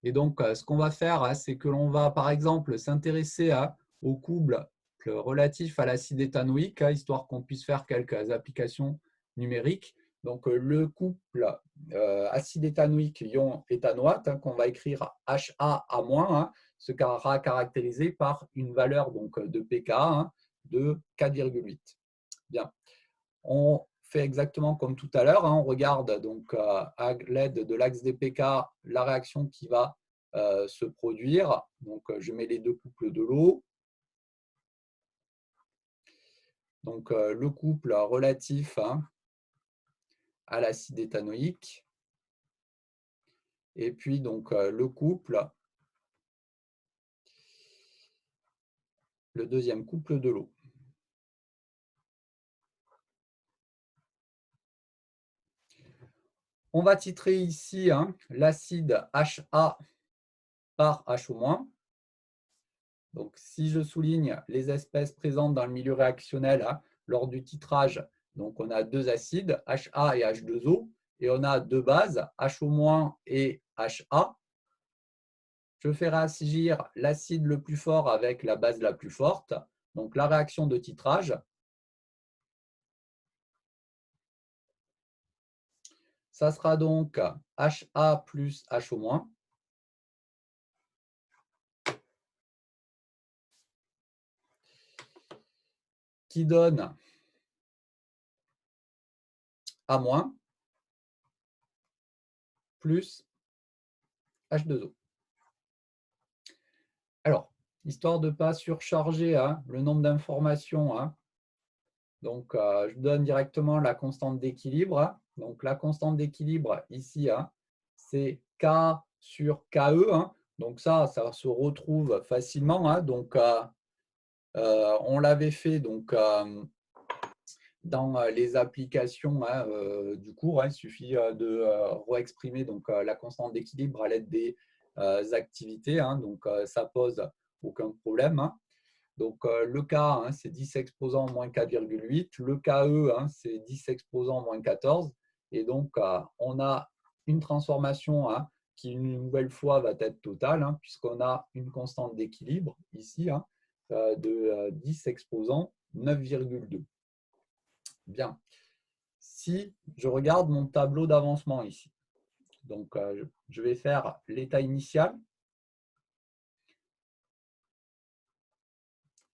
Et donc ce qu'on va faire, c'est que l'on va par exemple s'intéresser au couple relatif à l'acide éthanoïque, histoire qu'on puisse faire quelques applications numériques. Donc le couple acide éthanoïque ion éthanoate, qu'on va écrire HA-, sera caractérisé par une valeur donc, de pK de 4,8. Bien. On fait exactement comme tout à l'heure. On regarde donc à l'aide de l'axe des pK la réaction qui va se produire. Donc, je mets les deux couples de l'eau. Donc, le couple relatif à l'acide éthanoïque. Et puis, donc, le couple, le deuxième couple de l'eau. On va titrer ici l'acide HA par HO-. Donc, si je souligne les espèces présentes dans le milieu réactionnel lors du titrage, donc on a deux acides, HA et H2O, et on a deux bases, HO- et HA. Je fais réagir l'acide le plus fort avec la base la plus forte. Donc, la réaction de titrage, ça sera donc HA plus HO-, qui donne A- plus H2O. Alors, histoire de ne pas surcharger le nombre d'informations, donc je donne directement la constante d'équilibre. Donc la constante d'équilibre ici, c'est K sur KE. Donc ça se retrouve facilement. Donc on l'avait fait donc, dans les applications du cours. Il suffit de réexprimer donc, la constante d'équilibre à l'aide des activités. Donc ça pose aucun problème. Donc le K, c'est 10 exposant moins 4,8. Le KE, c'est 10 exposant moins 14. Et donc, on a une transformation qui, une nouvelle fois, va être totale, puisqu'on a une constante d'équilibre ici de 10 exposant 9,2. Bien. Si je regarde mon tableau d'avancement ici, donc je vais faire l'état initial.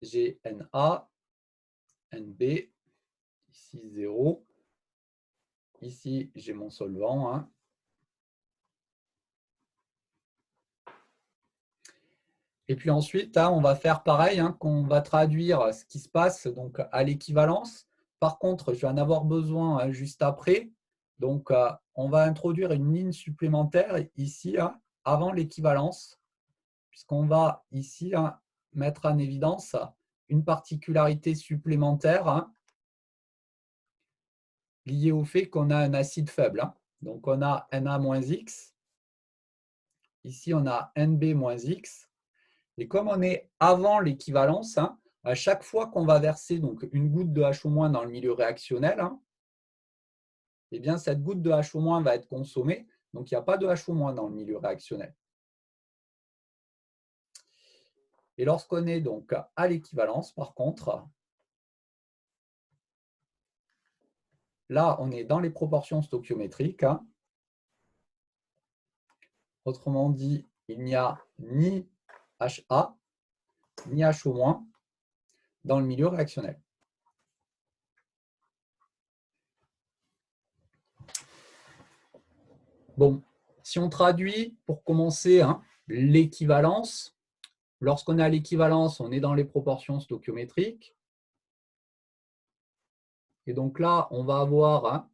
J'ai NA, NB, ici 0. Ici, j'ai mon solvant. Et puis ensuite, on va faire pareil, qu'on va traduire ce qui se passe donc, à l'équivalence. Par contre, je vais en avoir besoin juste après. Donc, on va introduire une ligne supplémentaire ici, avant l'équivalence, puisqu'on va ici mettre en évidence une particularité supplémentaire liée au fait qu'on a un acide faible. Donc, on a Na-X. Ici, on a Nb-X. Et comme on est avant l'équivalence, à chaque fois qu'on va verser donc, une goutte de H- dans le milieu réactionnel, eh bien, cette goutte de H- va être consommée. Donc, il n'y a pas de H- dans le milieu réactionnel. Et lorsqu'on est donc à l'équivalence, par contre, là, on est dans les proportions stoichiométriques. Autrement dit, il n'y a ni HA, ni H- dans le milieu réactionnel. Bon, si on traduit pour commencer l'équivalence, lorsqu'on est à l'équivalence, on est dans les proportions stoichiométriques. Et donc là, on va avoir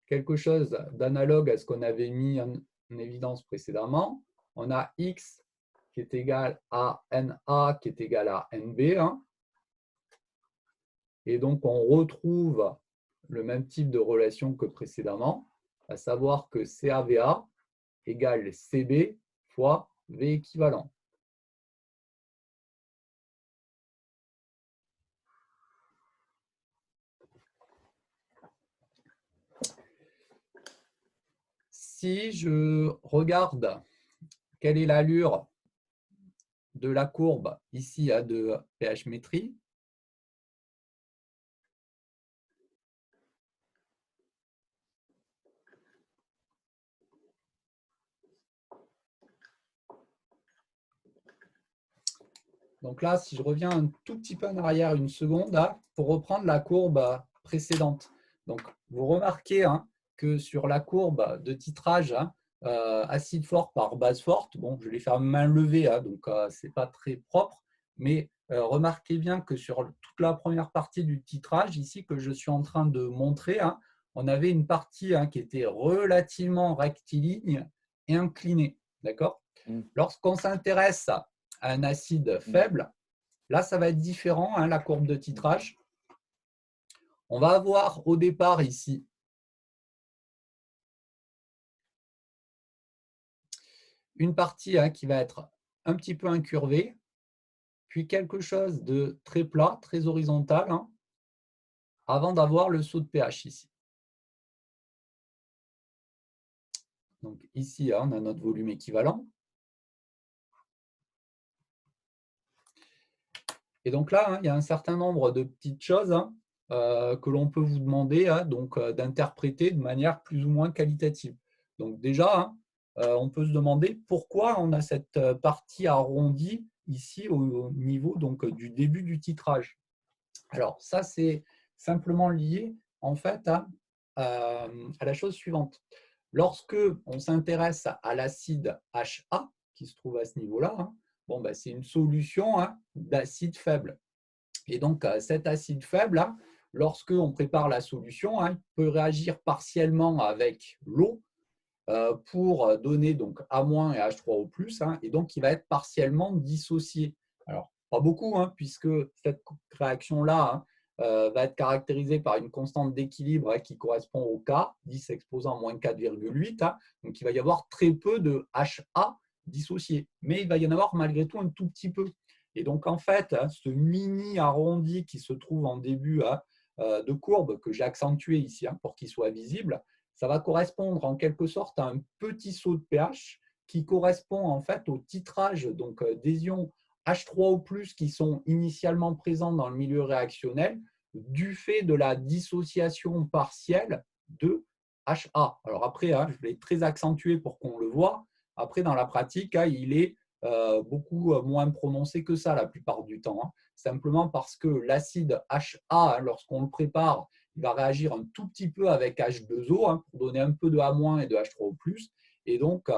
quelque chose d'analogue à ce qu'on avait mis en évidence précédemment. On a X qui est égal à Na qui est égal à Nb. Et donc, on retrouve le même type de relation que précédemment, à savoir que CAVA égale CB fois V équivalent. Si je regarde quelle est l'allure de la courbe ici de pH-métrie, donc là, si je reviens un tout petit peu en arrière une seconde, pour reprendre la courbe précédente. Donc, vous remarquez que sur la courbe de titrage, acide fort par base forte, bon, je l'ai fait à main levée, donc ce n'est pas très propre, mais remarquez bien que sur toute la première partie du titrage, ici, que je suis en train de montrer, on avait une partie qui était relativement rectiligne et inclinée. D'accord ? Lorsqu'on s'intéresse à un acide faible, là, ça va être différent, la courbe de titrage. On va avoir au départ ici une partie qui va être un petit peu incurvée, puis quelque chose de très plat, très horizontal, avant d'avoir le saut de pH ici. Donc ici, on a notre volume équivalent. Et donc là, il y a un certain nombre de petites choses que l'on peut vous demander d'interpréter de manière plus ou moins qualitative. Donc déjà, on peut se demander pourquoi on a cette partie arrondie ici au niveau donc, du début du titrage. Alors ça, c'est simplement lié en fait à la chose suivante. Lorsque on s'intéresse à l'acide HA, qui se trouve à ce niveau-là, bon, c'est une solution d'acide faible. Et donc, cet acide faible, lorsque on prépare la solution, il peut réagir partiellement avec l'eau pour donner donc A- et H3O+, et donc il va être partiellement dissocié. Alors, pas beaucoup, puisque cette réaction-là va être caractérisée par une constante d'équilibre qui correspond au K, 10 exposant moins 4,8. Donc, il va y avoir très peu de HA dissocié, mais il va y en avoir malgré tout un tout petit peu. Et donc, en fait, ce mini arrondi qui se trouve en début de courbe, que j'ai accentué ici pour qu'il soit visible, ça va correspondre en quelque sorte à un petit saut de pH qui correspond en fait au titrage donc, des ions H3O+, qui sont initialement présents dans le milieu réactionnel du fait de la dissociation partielle de HA. Alors après, je l'ai très accentué pour qu'on le voit. Après, dans la pratique, il est beaucoup moins prononcé que ça la plupart du temps. Simplement parce que l'acide HA, lorsqu'on le prépare, il va réagir un tout petit peu avec H2O pour donner un peu de A- et de H3O+. Et donc,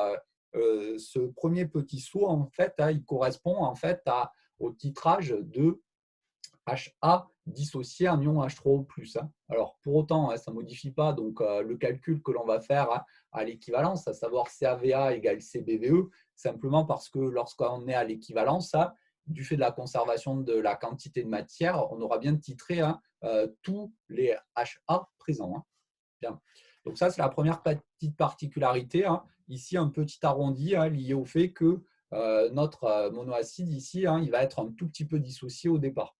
ce premier petit saut, en fait, il correspond en fait au titrage de HA dissocié en ion H3O+. Alors, pour autant, ça ne modifie pas donc, le calcul que l'on va faire à l'équivalence, à savoir CaVa égale CbVe, simplement parce que lorsqu'on est à l'équivalence, du fait de la conservation de la quantité de matière, on aura bien titré tous les HA présents. Bien. Donc ça, c'est la première petite particularité. Ici, un petit arrondi lié au fait que notre monoacide ici, il va être un tout petit peu dissocié au départ.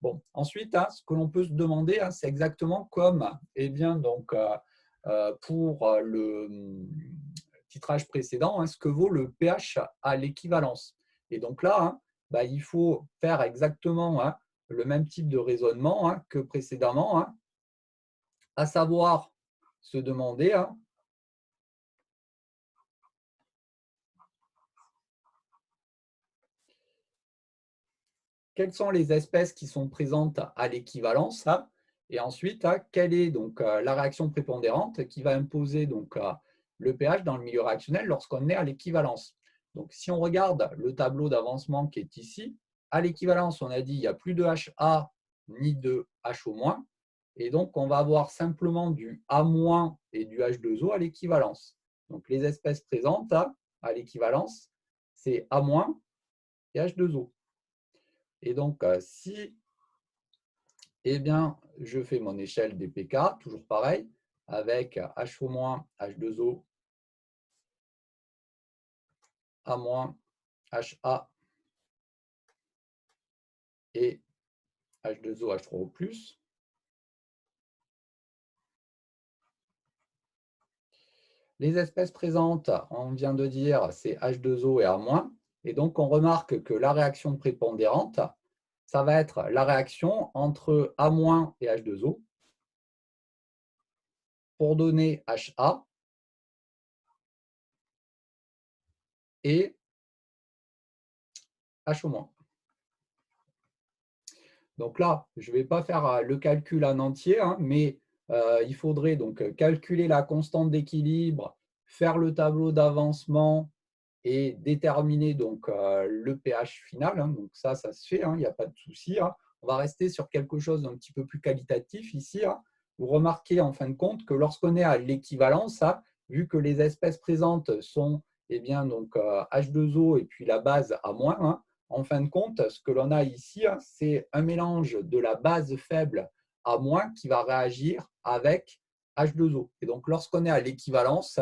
Bon, ensuite, ce que l'on peut se demander, c'est exactement comme donc, pour le titrage précédent, ce que vaut le pH à l'équivalence. Et donc là, il faut faire exactement le même type de raisonnement que précédemment, à savoir se demander quelles sont les espèces qui sont présentes à l'équivalence et ensuite, quelle est donc la réaction prépondérante qui va imposer donc, le pH dans le milieu réactionnel lorsqu'on est à l'équivalence. Donc, si on regarde le tableau d'avancement qui est ici, à l'équivalence, on a dit qu'il n'y a plus de HA ni de HO-. Et donc, on va avoir simplement du A- et du H2O à l'équivalence. Donc, les espèces présentes à l'équivalence, c'est A- et H2O. Et donc, si je fais mon échelle des pK, toujours pareil, avec HO-, H2O, A-, HA et H2O, H3O+. Les espèces présentes, on vient de dire, c'est H2O et A-. Et donc, on remarque que la réaction prépondérante, ça va être la réaction entre A- et H2O pour donner HA et HO-. Donc là, je ne vais pas faire le calcul en entier, mais il faudrait donc calculer la constante d'équilibre, faire le tableau d'avancement et déterminer donc, le pH final. Donc ça se fait, il n'y a pas de souci. On va rester sur quelque chose d'un petit peu plus qualitatif ici. Vous remarquez en fin de compte que lorsqu'on est à l'équivalence, vu que les espèces présentes sont donc, H2O et puis la base A-, en fin de compte, ce que l'on a ici, c'est un mélange de la base faible A- qui va réagir avec H2O. Et donc, lorsqu'on est à l'équivalence,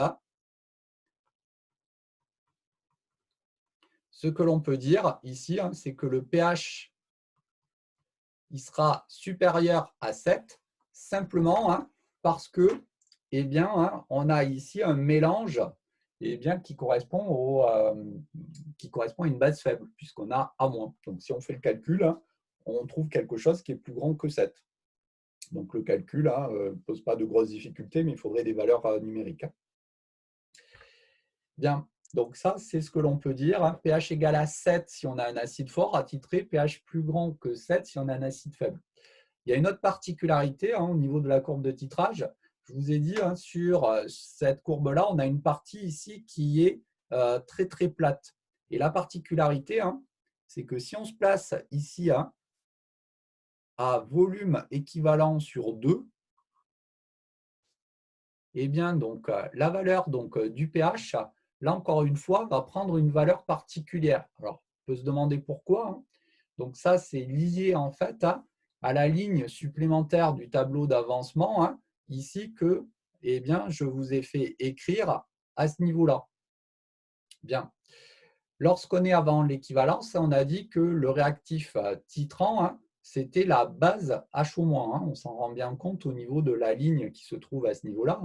ce que l'on peut dire ici, c'est que le pH il sera supérieur à 7, simplement parce que on a ici un mélange qui correspond à une base faible, puisqu'on a A-. Donc, si on fait le calcul, on trouve quelque chose qui est plus grand que 7. Donc, le calcul ne pose pas de grosses difficultés, mais il faudrait des valeurs numériques. Bien, donc ça, c'est ce que l'on peut dire. pH égal à 7 si on a un acide fort attitré, pH plus grand que 7 si on a un acide faible. Il y a une autre particularité au niveau de la courbe de titrage. Je vous ai dit, sur cette courbe-là, on a une partie ici qui est très, très plate. Et la particularité, c'est que si on se place ici à volume équivalent sur 2, donc, la valeur donc, du pH, là encore une fois, va prendre une valeur particulière. Alors, on peut se demander pourquoi. Donc, ça, c'est lié en fait à la ligne supplémentaire du tableau d'avancement, ici que je vous ai fait écrire à ce niveau-là. Bien. Lorsqu'on est avant l'équivalence, on a dit que le réactif titrant, c'était la base HO-. On s'en rend bien compte au niveau de la ligne qui se trouve à ce niveau-là.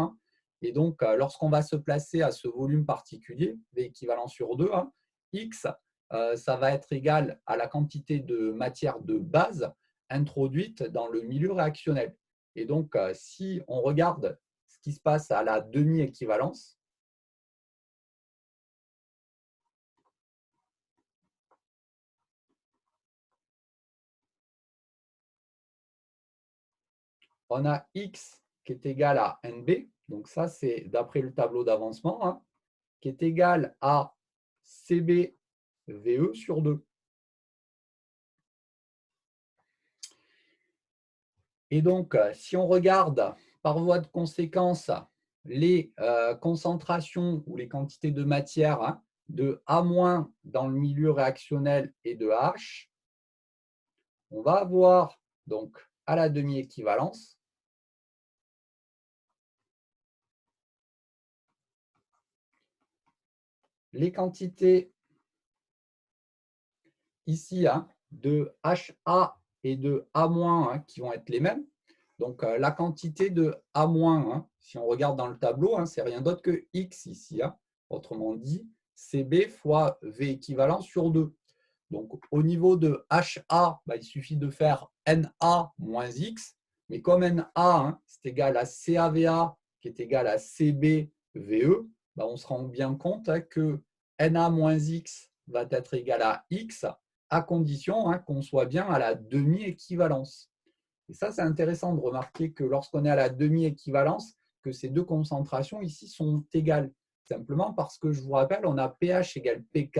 Et donc, lorsqu'on va se placer à ce volume particulier, V équivalent sur 2, X, ça va être égal à la quantité de matière de base introduite dans le milieu réactionnel. Et donc, si on regarde ce qui se passe à la demi-équivalence, on a X qui est égal à NB. Donc ça, c'est d'après le tableau d'avancement. qui est égal à CBVE sur 2. Et donc, si on regarde par voie de conséquence les concentrations ou les quantités de matière hein, de A- dans le milieu réactionnel et de H, on va avoir donc à la demi-équivalence les quantités ici hein, de HA et de A- hein, qui vont être les mêmes. Donc, la quantité de A-, hein, si on regarde dans le tableau, hein, c'est rien d'autre que X ici. Hein. Autrement dit, CB fois V équivalent sur 2. Donc, au niveau de HA, bah, il suffit de faire NA moins X. Mais comme NA, hein, c'est égal à CAVA, qui est égal à CBVE, bah, on se rend bien compte hein, que NA moins X va être égal à X, à condition hein, qu'on soit bien à la demi-équivalence. Et ça, c'est intéressant de remarquer que lorsqu'on est à la demi-équivalence, que ces deux concentrations ici sont égales. Simplement parce que, je vous rappelle, on a pH égale pK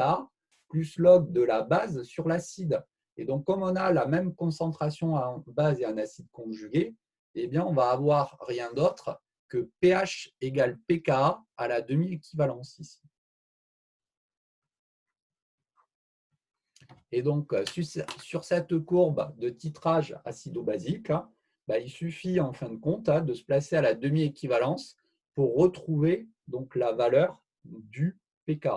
plus log de la base sur l'acide. Et donc, comme on a la même concentration en base et en acide conjugué, eh bien, on va avoir rien d'autre que pH égale pK à la demi-équivalence ici. Et donc, sur cette courbe de titrage acido-basique, il suffit en fin de compte de se placer à la demi-équivalence pour retrouver donc, la valeur du pK.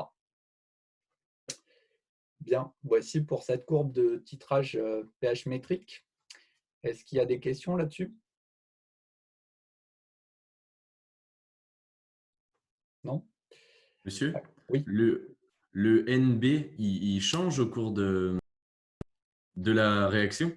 Bien, voici pour cette courbe de titrage pH métrique. Est-ce qu'il y a des questions là-dessus? Non? Monsieur, Oui. le NB, il change au cours de la réaction?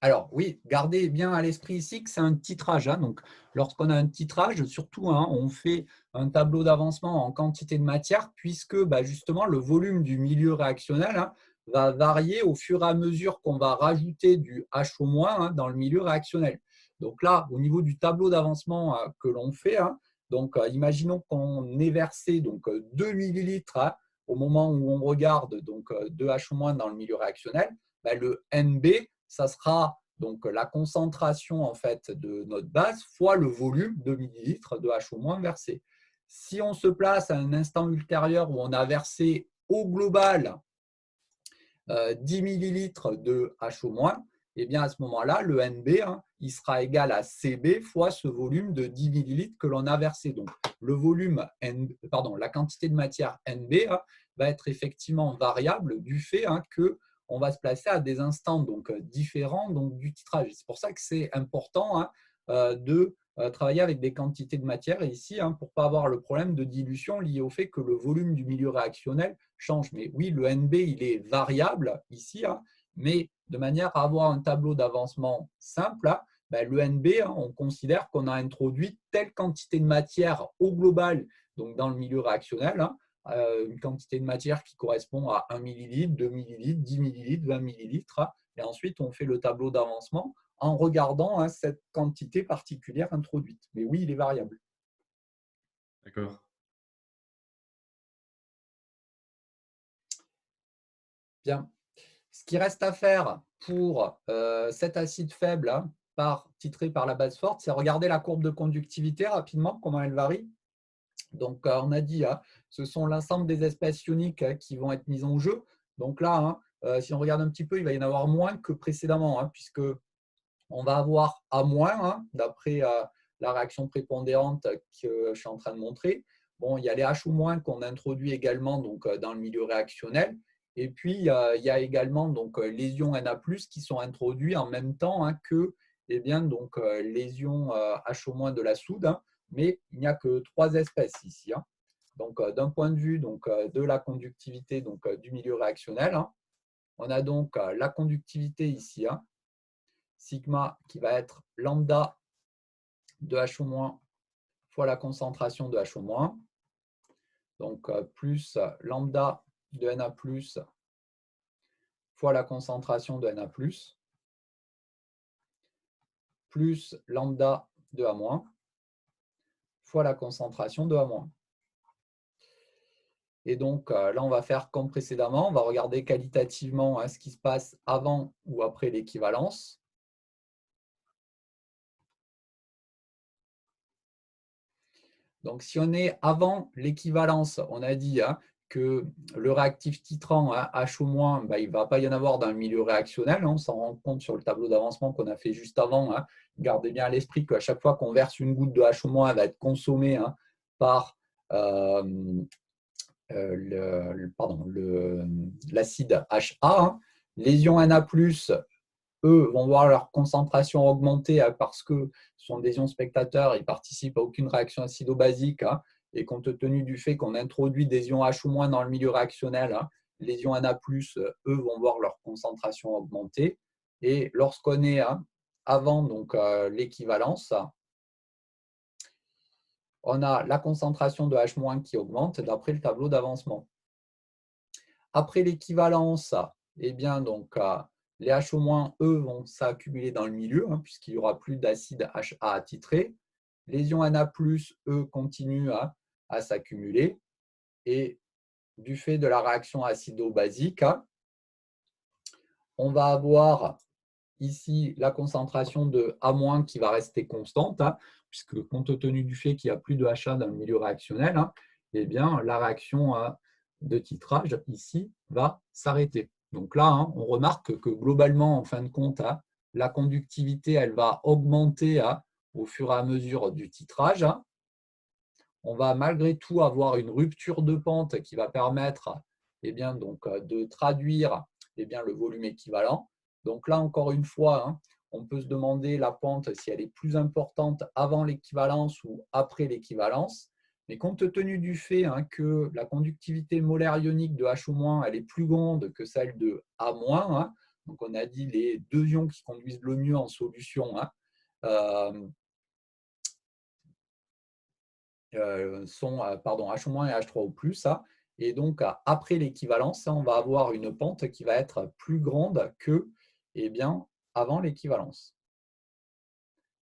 Alors oui, gardez bien à l'esprit ici que c'est un titrage. Hein. Donc, lorsqu'on a un titrage, surtout, hein, on fait un tableau d'avancement en quantité de matière puisque justement le volume du milieu réactionnel hein, va varier au fur et à mesure qu'on va rajouter du HO- hein, dans le milieu réactionnel. Donc là, au niveau du tableau d'avancement que l'on fait, hein, donc, imaginons qu'on ait versé donc, 2 millilitres hein, au moment où on regarde donc, 2 HO- dans le milieu réactionnel, le NB, ça sera donc la concentration en fait de notre base fois le volume de millilitres de HO- versé. Si on se place à un instant ultérieur où on a versé au global 10 millilitres de HO-, eh bien à ce moment-là, le NB, hein, il sera égal à CB fois ce volume de 10 millilitres que l'on a versé. Donc, le volume, la quantité de matière NB hein, va être effectivement variable du fait hein, qu'on va se placer à des instants donc, différents donc, du titrage. C'est pour ça que c'est important hein, de travailler avec des quantités de matière ici hein, pour ne pas avoir le problème de dilution lié au fait que le volume du milieu réactionnel change. Mais oui, le NB, il est variable ici, hein, mais de manière à avoir un tableau d'avancement simple, hein, le NB, hein, on considère qu'on a introduit telle quantité de matière au global, donc dans le milieu réactionnel, hein, une quantité de matière qui correspond à 1 millilitre, 2 millilitres, 10 millilitres, 20 millilitres, hein, et ensuite on fait le tableau d'avancement en regardant hein, cette quantité particulière introduite. Mais oui, il est variable. D'accord. Bien. Ce qui reste à faire pour cet acide faible, hein, titré par la base forte, c'est regarder la courbe de conductivité rapidement, comment elle varie. Donc, on a dit, hein, ce sont l'ensemble des espèces ioniques hein, qui vont être mises en jeu. Donc là, hein, si on regarde un petit peu, il va y en avoir moins que précédemment, hein, puisque on va avoir A-, hein, d'après la réaction prépondérante que je suis en train de montrer. Bon, il y a les H- qu'on introduit également donc, dans le milieu réactionnel. Et puis, il y a également donc, les ions Na+, qui sont introduits en même temps hein, que eh bien, donc, les ions H- de la soude. Hein, mais il n'y a que 3 espèces ici. Hein. Donc, d'un point de vue donc, de la conductivité donc, du milieu réactionnel, hein, on a donc la conductivité ici, hein, sigma qui va être lambda de HO- fois la concentration de HO-. Donc, plus lambda de Na+, fois la concentration de Na+, plus lambda de A- fois la concentration de A-. Et donc, là, on va faire comme précédemment. On va regarder qualitativement ce qui se passe avant ou après l'équivalence. Donc, si on est avant l'équivalence, on a dit que le réactif titrant H au-, il ne va pas y en avoir dans le milieu réactionnel. On s'en rend compte sur le tableau d'avancement qu'on a fait juste avant. Gardez bien à l'esprit qu'à chaque fois qu'on verse une goutte de H au-, elle va être consommée par l'acide HA. Les ions Na+, eux, vont voir leur concentration augmenter parce que ce sont des ions spectateurs, ils ne participent à aucune réaction acido-basique. Et compte tenu du fait qu'on introduit des ions H- dans le milieu réactionnel, les ions Na+, eux, vont voir leur concentration augmenter. Et lorsqu'on est avant l'équivalence, on a la concentration de H- qui augmente d'après le tableau d'avancement. Après l'équivalence, eh bien, donc, les H-, eux, vont s'accumuler dans le milieu, puisqu'il n'y aura plus d'acide HA attitré. Les ions Na+, eux, continuent à s'accumuler. Et du fait de la réaction acido-basique, on va avoir ici la concentration de A- qui va rester constante, puisque compte tenu du fait qu'il n'y a plus de HA dans le milieu réactionnel, eh bien, la réaction de titrage ici va s'arrêter. Donc là, on remarque que globalement, en fin de compte, la conductivité elle va augmenter au fur et à mesure du titrage. On va malgré tout avoir une rupture de pente qui va permettre de traduire le volume équivalent. Donc là, encore une fois, on peut se demander la pente si elle est plus importante avant l'équivalence ou après l'équivalence. Mais compte tenu du fait que la conductivité molaire ionique de H- elle est plus grande que celle de A-, donc on a dit les deux ions qui conduisent le mieux en solution, sont H- et H3 au plus. Et donc, après l'équivalence, on va avoir une pente qui va être plus grande que avant l'équivalence.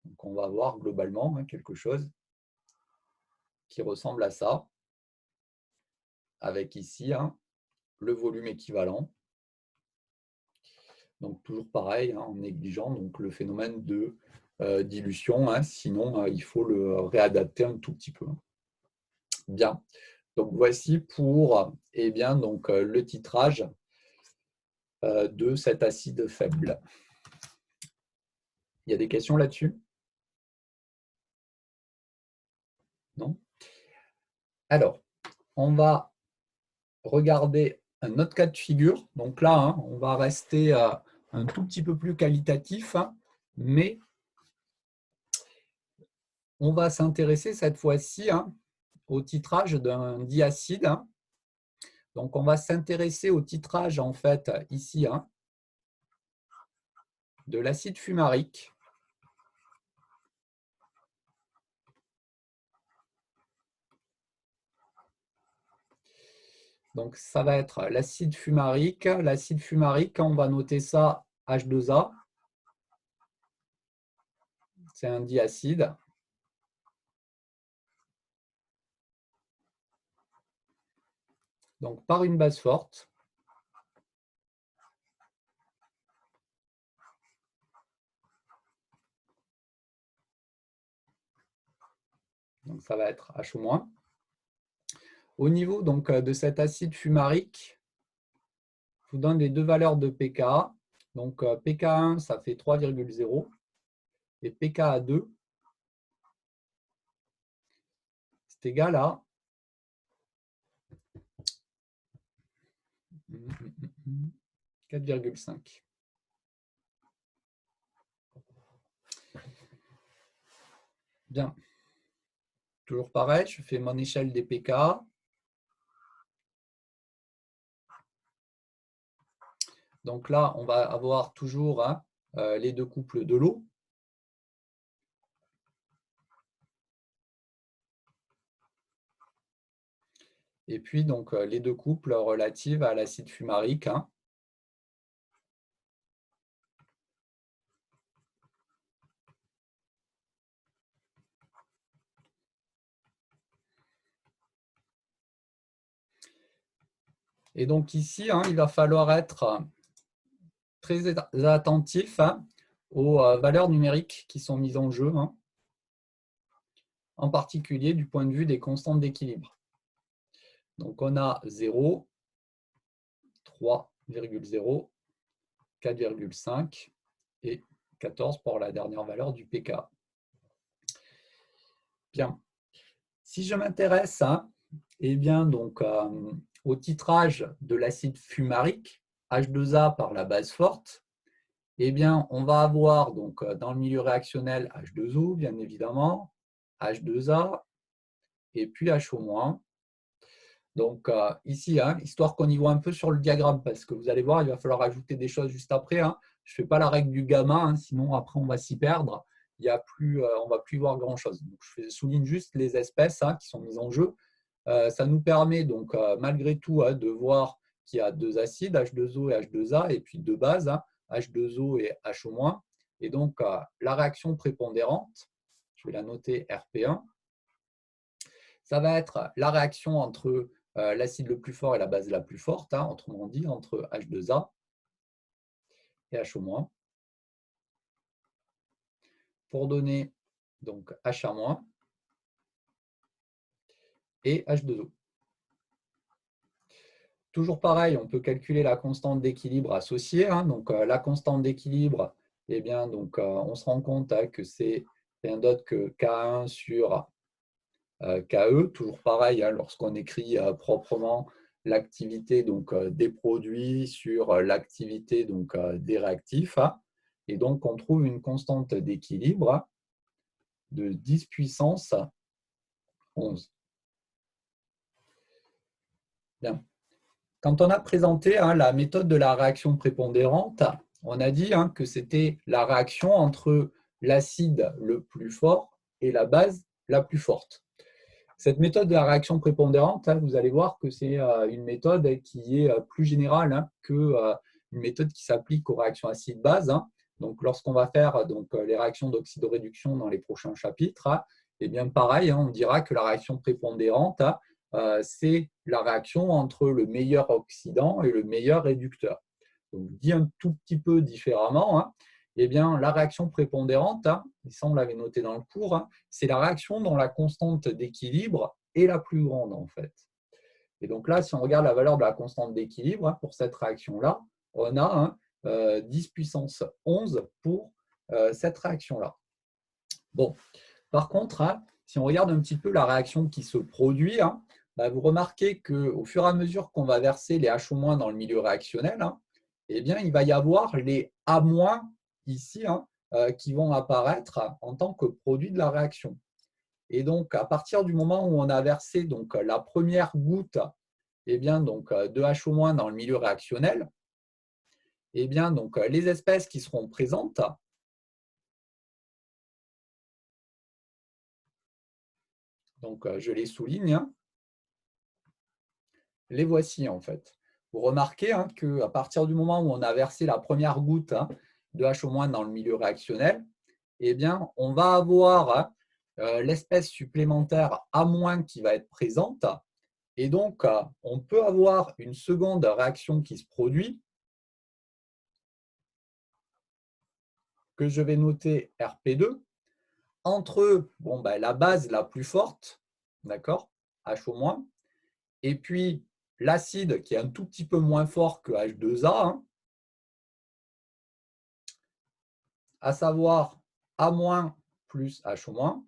Donc, on va avoir globalement quelque chose qui ressemble à ça, avec ici le volume équivalent. Donc, toujours pareil, en négligeant donc, le phénomène de dilution, sinon il faut le réadapter un tout petit peu. Bien. Donc, voici pour le titrage de cet acide faible. Il y a des questions là-dessus? Non? Alors, on va regarder un autre cas de figure. Donc là, on va rester un tout petit peu plus qualitatif, mais on va s'intéresser cette fois-ci au titrage d'un diacide. Donc, on va s'intéresser au titrage, en fait, ici, de l'acide fumarique. Donc, ça va être l'acide fumarique. L'acide fumarique, on va noter ça H2A. C'est un diacide. Donc, par une base forte. Donc, ça va être H-. Au niveau donc, de cet acide fumarique, je vous donne les deux valeurs de pKa. Donc, pKa1, ça fait 3,0 et pKa2, c'est égal à 4,5. Bien. Toujours pareil, je fais mon échelle des pKa. Donc là, on va avoir toujours les deux couples de l'eau. Et puis, donc, les deux couples relatifs à l'acide fumarique. Et donc ici, il va falloir être très attentif aux valeurs numériques qui sont mises en jeu, en particulier du point de vue des constantes d'équilibre. Donc on a 0, 3,0, 4,5 et 14 pour la dernière valeur du pK. Bien. Si je m'intéresse au titrage de l'acide fumarique, H2A par la base forte, on va avoir donc, dans le milieu réactionnel H2O, bien évidemment, H2A et puis HO-. Donc ici, histoire qu'on y voit un peu sur le diagramme, parce que vous allez voir, il va falloir ajouter des choses juste après. Je ne fais pas la règle du gamma, sinon après on va s'y perdre. On ne va plus voir grand-chose. Je souligne juste les espèces qui sont mises en jeu. Ça nous permet donc malgré tout de voir qu'il y a deux acides, H2O et H2A, et puis deux bases, H2O et HO-. Et donc la réaction prépondérante, je vais la noter RP1, ça va être la réaction entre l'acide le plus fort et la base la plus forte, autrement dit entre H2A et HO-, pour donner donc HA- et H2O. Toujours pareil, on peut calculer la constante d'équilibre associée. Donc la constante d'équilibre, on se rend compte que c'est rien d'autre que K1 sur KE. Toujours pareil, lorsqu'on écrit proprement l'activité des produits sur l'activité des réactifs. Et donc, on trouve une constante d'équilibre de 10 puissance 11. Bien. Quand on a présenté la méthode de la réaction prépondérante, on a dit que c'était la réaction entre l'acide le plus fort et la base la plus forte. Cette méthode de la réaction prépondérante, vous allez voir que c'est une méthode qui est plus générale qu'une méthode qui s'applique aux réactions acide-base. Donc, lorsqu'on va faire les réactions d'oxydoréduction dans les prochains chapitres, pareil, on dira que la réaction prépondérante, c'est la réaction entre le meilleur oxydant et le meilleur réducteur. Donc, dit un tout petit peu différemment, la réaction prépondérante, et ça on l'avait noté dans le cours, c'est la réaction dont la constante d'équilibre est la plus grande en fait. Et donc là, si on regarde la valeur de la constante d'équilibre pour cette réaction-là, on a 10 puissance 11 pour cette réaction-là. Bon, par contre, si on regarde un petit peu la réaction qui se produit, vous remarquez qu'au fur et à mesure qu'on va verser les HO- dans le milieu réactionnel, il va y avoir les A- ici qui vont apparaître en tant que produit de la réaction. Et donc, à partir du moment où on a versé la première goutte de HO- dans le milieu réactionnel, les espèces qui seront présentes, donc je les souligne, les voici en fait. Vous remarquez qu'à partir du moment où on a versé la première goutte de HO- dans le milieu réactionnel, on va avoir l'espèce supplémentaire A- qui va être présente. Et donc, on peut avoir une seconde réaction qui se produit, que je vais noter RP2, entre la base la plus forte, d'accord, HO-, et puis l'acide qui est un tout petit peu moins fort que H2A, à savoir A- plus HO-,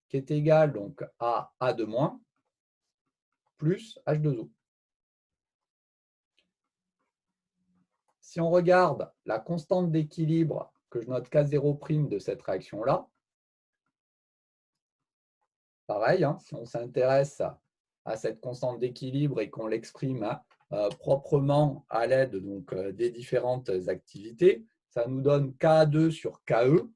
qui est égal donc à A2- plus H2O. Si on regarde la constante d'équilibre que je note K0' de cette réaction-là, pareil, si on s'intéresse à cette constante d'équilibre et qu'on l'exprime proprement à l'aide des différentes activités, ça nous donne K2 sur KE.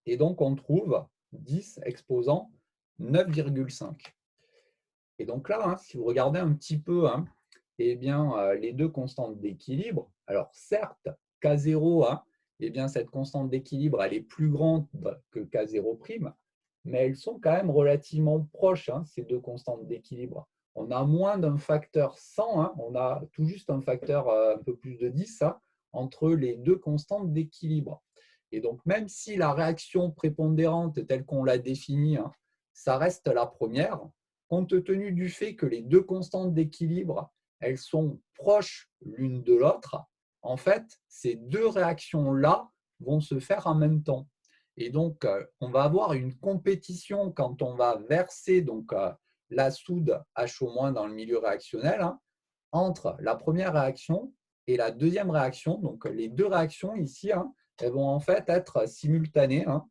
Et donc, on trouve 10 exposant 9,5. Et donc là, si vous regardez un petit peu les deux constantes d'équilibre, alors certes, K0, cette constante d'équilibre, elle est plus grande que K0', mais elles sont quand même relativement proches, hein, ces deux constantes d'équilibre. On a moins d'un facteur 100, hein, on a tout juste un facteur un peu plus de 10 hein, entre les deux constantes d'équilibre. Et donc, même si la réaction prépondérante telle qu'on l'a définie, hein, ça reste la première, compte tenu du fait que les deux constantes d'équilibre, elles sont proches l'une de l'autre, en fait, ces deux réactions-là vont se faire en même temps. Et donc, on va avoir une compétition quand on va verser donc, la soude H- dans le milieu réactionnel hein, entre la première réaction et la deuxième réaction. Donc, les deux réactions ici, hein, elles vont en fait être simultanées. Hein.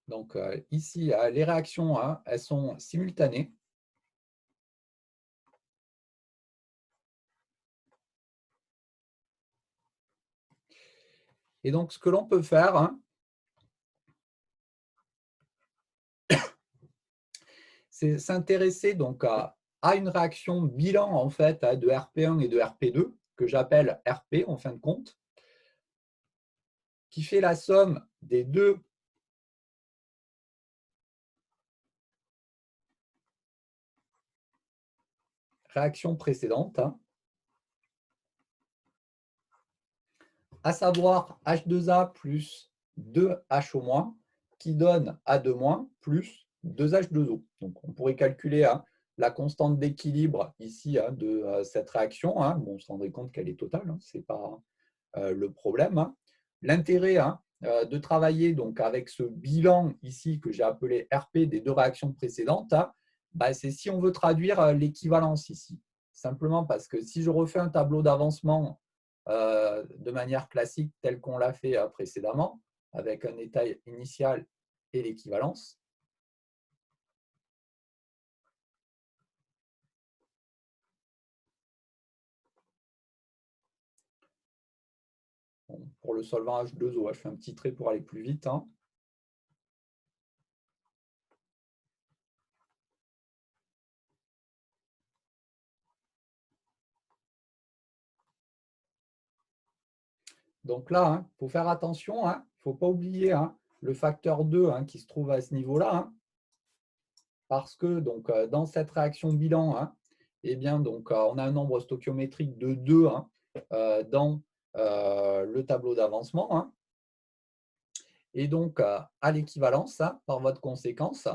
Donc, ici, les réactions, hein, elles sont simultanées. Et donc, ce que l'on peut faire, hein, c'est s'intéresser donc à une réaction bilan en fait de RP1 et de RP2, que j'appelle RP en fin de compte, qui fait la somme des deux réactions précédentes, hein, à savoir H2A plus 2H- qui donne A2- plus 2H2O. Donc, on pourrait calculer hein, la constante d'équilibre ici hein, de cette réaction. Hein. Bon, on se rendrait compte qu'elle est totale, hein, ce n'est pas le problème. Hein. L'intérêt hein, de travailler donc, avec ce bilan ici que j'ai appelé RP des deux réactions précédentes, hein, bah, c'est si on veut traduire l'équivalence ici. Simplement parce que si je refais un tableau d'avancement de manière classique tel qu'on l'a fait précédemment, avec un état initial et l'équivalence, bon, pour le solvant H2O, je fais un petit trait pour aller plus vite. Hein. Donc là, il hein, faut faire attention, il hein, ne faut pas oublier hein, le facteur 2 hein, qui se trouve à ce niveau-là, hein, parce que donc, dans cette réaction bilan, hein, eh bien, donc, on a un nombre stoichiométrique de 2 hein, dans le tableau d'avancement. Hein, et donc, à l'équivalence, hein, par voie de conséquence,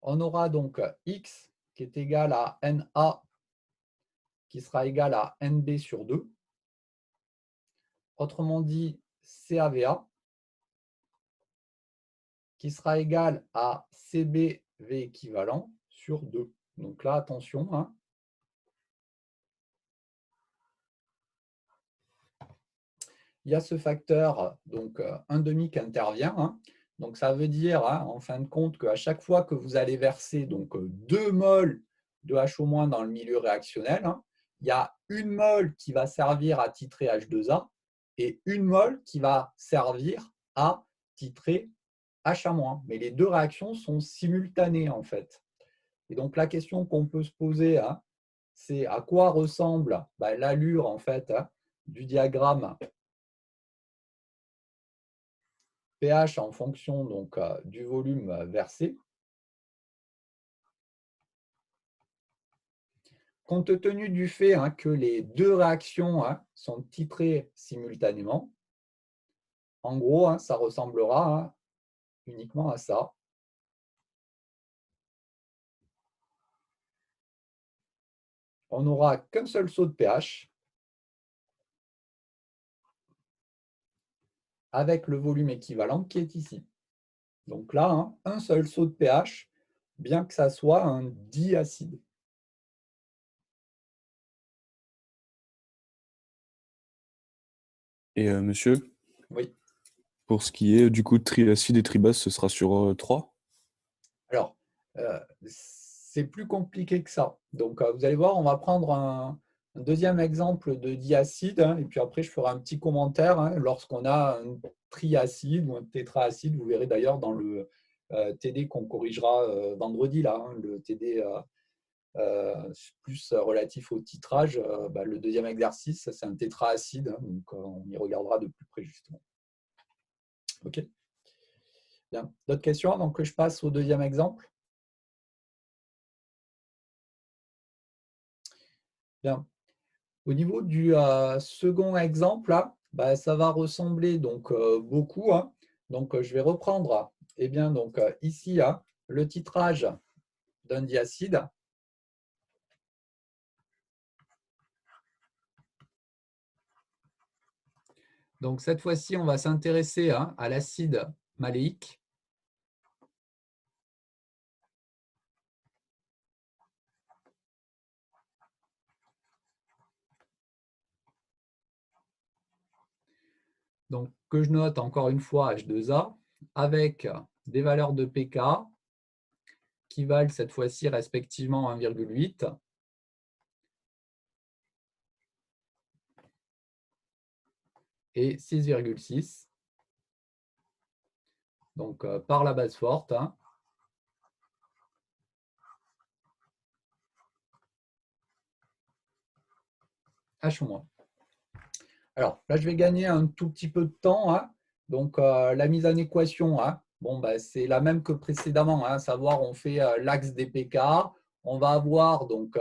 on aura donc x qui est égal à NA qui sera égal à NB sur 2. Autrement dit, CAVA qui sera égal à CBV équivalent sur 2. Donc là, attention. Hein. Il y a ce facteur, donc 1,5 qui intervient. Hein. Donc ça veut dire, hein, en fin de compte, qu'à chaque fois que vous allez verser donc, 2 moles de H- dans le milieu réactionnel, hein, il y a 1 mole qui va servir à titrer H2A et 1 mole qui va servir à titrer H-. Mais les deux réactions sont simultanées en fait. Et donc la question qu'on peut se poser, hein, c'est à quoi ressemble l'allure en fait hein, du diagramme pH en fonction donc, du volume versé. Compte tenu du fait hein, que les deux réactions hein, sont titrées simultanément, en gros, hein, ça ressemblera hein, uniquement à ça. On n'aura qu'un seul saut de pH avec le volume équivalent qui est ici. Donc là, hein, un seul saut de pH, bien que ça soit un diacide. Et monsieur, Oui. pour ce qui est du coup de triacide et tribase, ce sera sur 3? Alors, c'est plus compliqué que ça. Donc, vous allez voir, on va prendre un deuxième exemple de diacide, hein, et puis après, je ferai un petit commentaire hein, lorsqu'on a un triacide ou un tétraacide. Vous verrez d'ailleurs dans le TD qu'on corrigera vendredi, là, hein, le TD plus relatif au titrage. Le deuxième exercice, c'est un tétraacide, hein, donc on y regardera de plus près justement. OK. Bien. D'autres questions avant que je passe au deuxième exemple? Bien. Au niveau du second exemple, là, ça va ressembler donc beaucoup, hein. Donc, je vais reprendre donc, ici le titrage d'un diacide. Donc, cette fois-ci, on va s'intéresser à l'acide maléique. Donc, que je note encore une fois H2A avec des valeurs de pK qui valent cette fois-ci respectivement 1,8 et 6,6. Donc, par la base forte. H-. Alors, là, je vais gagner un tout petit peu de temps, hein. Donc, la mise en équation, hein, c'est la même que précédemment, hein, à savoir, on fait l'axe des pK. On va avoir donc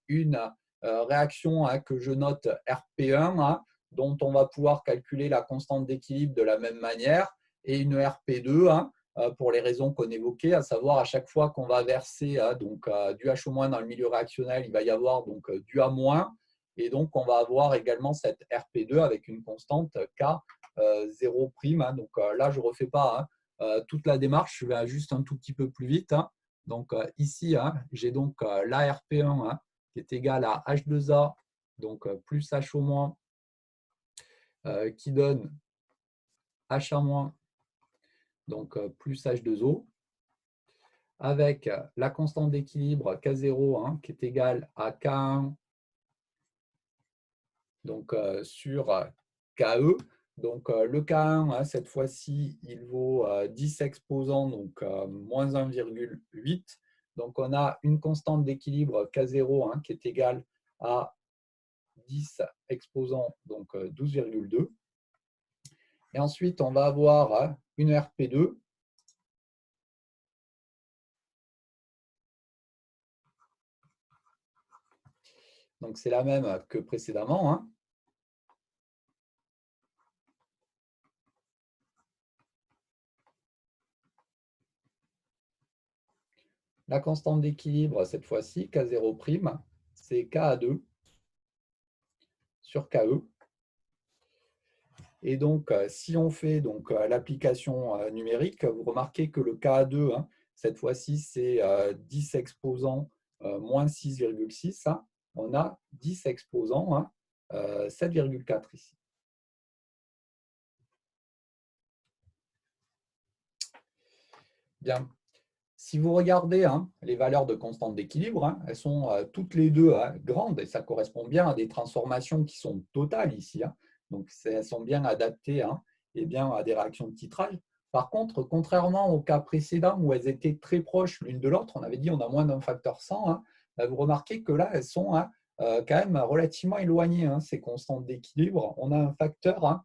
une réaction que je note RP1, hein, dont on va pouvoir calculer la constante d'équilibre de la même manière, et une RP2, hein, pour les raisons qu'on évoquait, à savoir à chaque fois qu'on va verser donc, du H- dans le milieu réactionnel, il va y avoir donc, du A-. Et donc, on va avoir également cette RP2 avec une constante K 0'. Hein. Donc là, je ne refais pas toute la démarche, je vais juste un tout petit peu plus vite. Hein. Donc ici, hein, j'ai donc la RP1 hein, qui est égale à H2A, donc plus H- qui donne H1-, donc plus H2O, avec la constante d'équilibre K0 hein, qui est égale à K1 donc, sur KE. Donc, le K1, hein, cette fois-ci, il vaut 10 exposants, donc moins 1,8. Donc, on a une constante d'équilibre K0 hein, qui est égale à 10 exposants, donc 12,2. Et ensuite, on va avoir une RP2. Donc, c'est la même que précédemment. Hein. La constante d'équilibre, cette fois-ci, K0', c'est Ka2 sur KE. Et donc, si on fait l'application numérique, vous remarquez que le Ka2, hein, cette fois-ci, c'est 10 exposants moins 6,6. Hein. On a 10 exposants, hein, 7,4 ici. Bien. Si vous regardez hein, les valeurs de constante d'équilibre, hein, elles sont toutes les deux hein, grandes et ça correspond bien à des transformations qui sont totales ici. Hein. Donc, elles sont bien adaptées hein, et bien à des réactions de titrage. Par contre, contrairement au cas précédent où elles étaient très proches l'une de l'autre, on avait dit on a moins d'un facteur 100, hein, vous remarquez que là, elles sont hein, quand même relativement éloignées, hein, ces constantes d'équilibre. On a un facteur hein,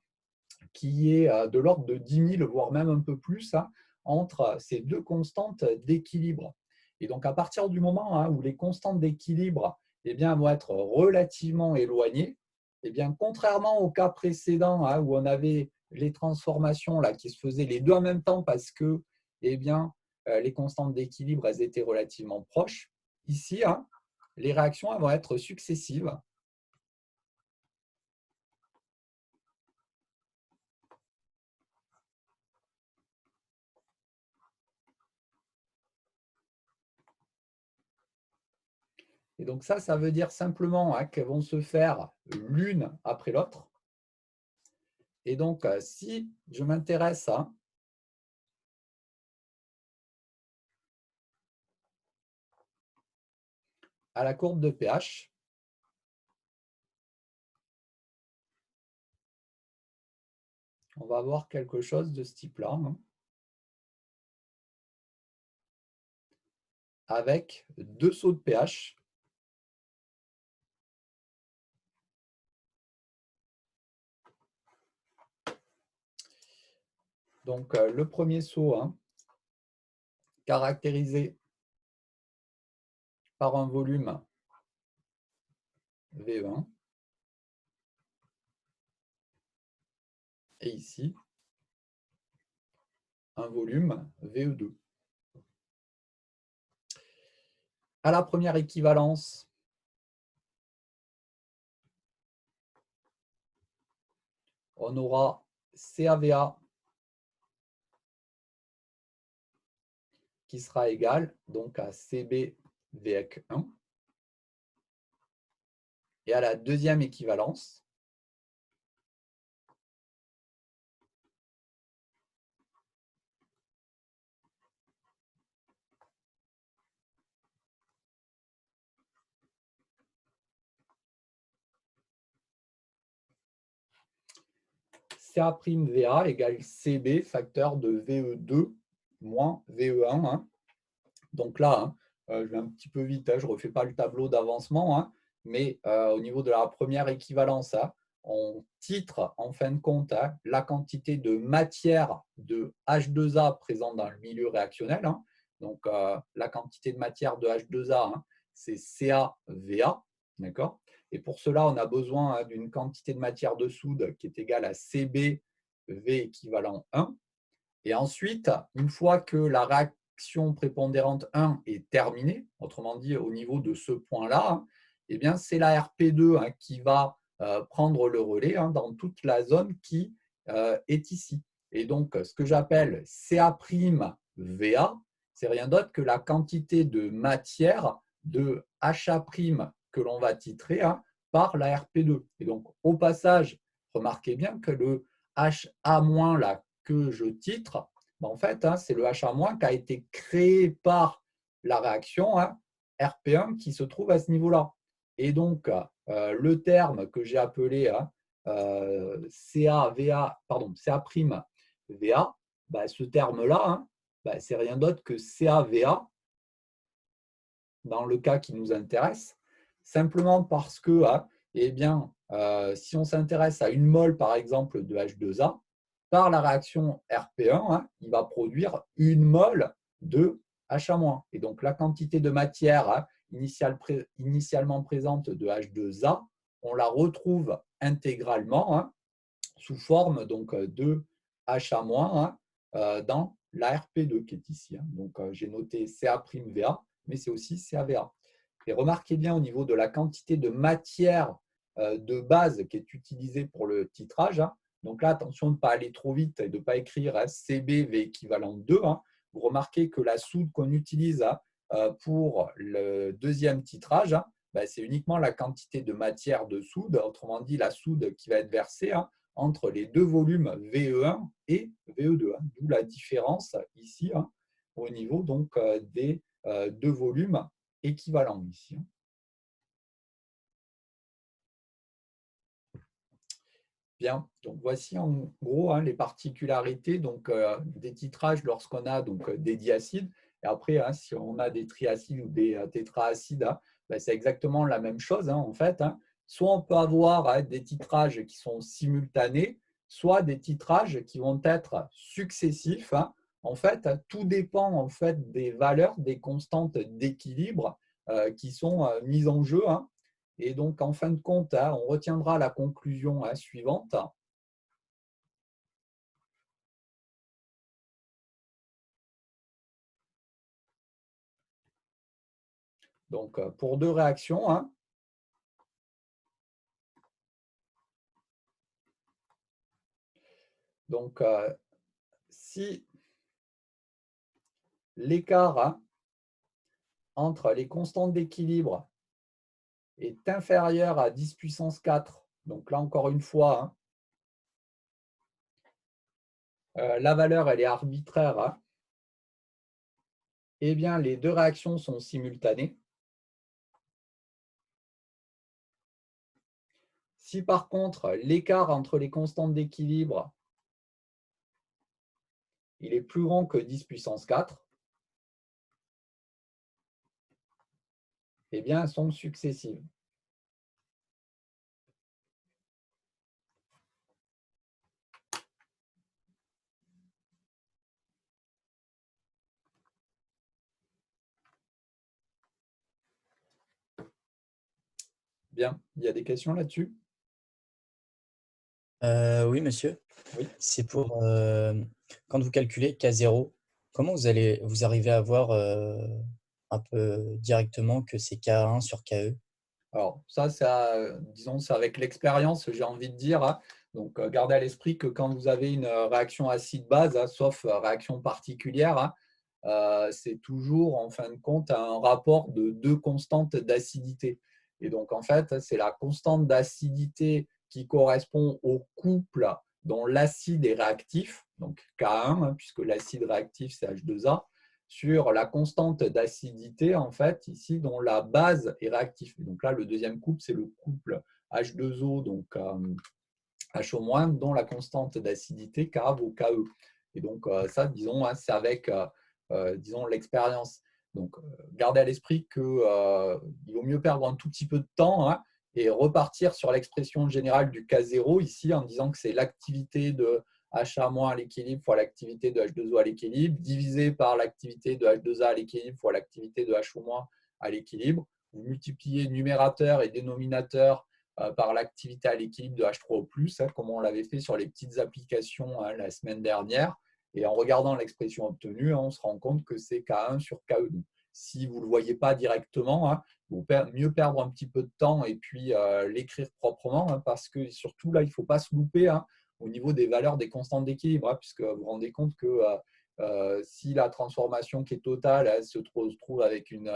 qui est de l'ordre de 10 000, voire même un peu plus, hein, entre ces deux constantes d'équilibre. Et donc, à partir du moment hein, où les constantes d'équilibre eh bien, vont être relativement éloignées, eh bien, contrairement au cas précédent hein, où on avait les transformations là, qui se faisaient les deux en même temps parce que eh bien, les constantes d'équilibre elles étaient relativement proches, ici, hein, les réactions elles vont être successives. Et donc ça veut dire simplement hein, qu'elles vont se faire l'une après l'autre. Et donc, si je m'intéresse à la courbe de pH, on va avoir quelque chose de ce type-là. Hein. avec 2 sauts de pH. Donc, le premier saut, hein, caractérisé par un volume VE1. Et ici, un volume VE2. À la première équivalence, on aura CAVA qui sera égal donc à CB VEC 1. Et à la deuxième équivalence, CA'(VA) égale CB facteur de VE2 moins VE1. Hein. Donc là, hein, je vais un petit peu vite, hein, je ne refais pas le tableau d'avancement, hein, mais au niveau de la première équivalence, hein, on titre en fin de compte hein, la quantité de matière de H2A présente dans le milieu réactionnel. Hein. Donc la quantité de matière de H2A, hein, c'est CaVa. D'accord ? Et pour cela, on a besoin hein, d'une quantité de matière de soude qui est égale à CB V équivalent 1. Et ensuite, une fois que la réaction prépondérante 1 est terminée, autrement dit au niveau de ce point-là, hein, eh bien, c'est la RP2 hein, qui va prendre le relais hein, dans toute la zone qui est ici. Et donc, ce que j'appelle CA'(VA), c'est rien d'autre que la quantité de matière de HA' que l'on va titrer hein, par la RP2. Et donc, au passage, remarquez bien que le HA- là, que je titre, ben en fait, hein, c'est le HA- qui a été créé par la réaction hein, RP1 qui se trouve à ce niveau-là. Et donc, le terme que j'ai appelé hein, CA'(VA), ben, ce terme-là, hein, ben, c'est rien d'autre que CA'(VA) dans le cas qui nous intéresse, simplement parce que, hein, eh bien, si on s'intéresse à une mole, par exemple, de H2A, par la réaction RP1, hein, il va produire une mole de HA-. Et donc, la quantité de matière hein, initialement présente de H2A, on la retrouve intégralement hein, sous forme donc, de HA- hein, dans la RP2 qui est ici. Hein. Donc, j'ai noté CA'(VA), mais c'est aussi CaVa. Et remarquez bien au niveau de la quantité de matière de base qui est utilisée pour le titrage. Hein. Donc là, attention de ne pas aller trop vite et de ne pas écrire hein, CB/V équivalent 2. Hein. Vous remarquez que la soude qu'on utilise hein, pour le deuxième titrage, hein, ben, c'est uniquement la quantité de matière de soude, autrement dit la soude qui va être versée hein, entre les deux volumes VE1 et VE2. Hein. D'où la différence ici hein, au niveau donc, des deux volumes équivalents ici. Bien, donc voici en gros hein, les particularités donc, des titrages lorsqu'on a donc, des diacides. Et après, hein, si on a des triacides ou des tétraacides, hein, ben, c'est exactement la même chose hein, en fait. Hein. Soit on peut avoir hein, des titrages qui sont simultanés, soit des titrages qui vont être successifs. Hein. En fait, tout dépend en fait, des valeurs, des constantes d'équilibre qui sont mises en jeu. Hein. Et donc, en fin de compte, hein, on retiendra la conclusion hein, suivante. Donc, pour deux réactions, hein, donc, si l'écart hein, entre les constantes d'équilibre est inférieur à 10 puissance 4, donc là encore une fois, hein, la valeur elle est arbitraire, hein, eh bien les deux réactions sont simultanées. Si par contre l'écart entre les constantes d'équilibre il est plus grand que 10 puissance 4, Eh bien, elles sont successives. Bien, il y a des questions là-dessus? Oui, monsieur. Oui. C'est pour quand vous calculez K0, comment vous arrivez à voir un peu directement que c'est K1 sur KE? Alors, ça, disons, c'est avec l'expérience, j'ai envie de dire, hein. Donc, gardez à l'esprit que quand vous avez une réaction acide-base, hein, sauf réaction particulière, hein, c'est toujours, en fin de compte, un rapport de deux constantes d'acidité. Et donc, en fait, c'est la constante d'acidité qui correspond au couple dont l'acide est réactif, donc K1, hein, puisque l'acide réactif, c'est H2A, sur la constante d'acidité, en fait, ici, dont la base est réactive. Donc là, le deuxième couple, c'est le couple H2O, donc HO-, dont la constante d'acidité K vaut KE. Et donc ça, disons, hein, c'est avec disons, l'expérience. Donc, gardez à l'esprit qu'il vaut mieux perdre un tout petit peu de temps, hein, et repartir sur l'expression générale du K0 ici en disant que c'est l'activité de HA- à l'équilibre fois l'activité de H2O à l'équilibre, divisé par l'activité de H2A à l'équilibre fois l'activité de HO- à l'équilibre. Vous multipliez numérateur et dénominateur par l'activité à l'équilibre de H3O+, hein, comme on l'avait fait sur les petites applications, hein, la semaine dernière. Et en regardant l'expression obtenue, hein, on se rend compte que c'est K1 sur KE. Donc, si vous ne le voyez pas directement, hein, il vaut mieux perdre un petit peu de temps et puis l'écrire proprement, hein, parce que surtout là, il ne faut pas se louper, hein, au niveau des valeurs des constantes d'équilibre, hein, puisque vous vous rendez compte que si la transformation qui est totale, elle se trouve avec une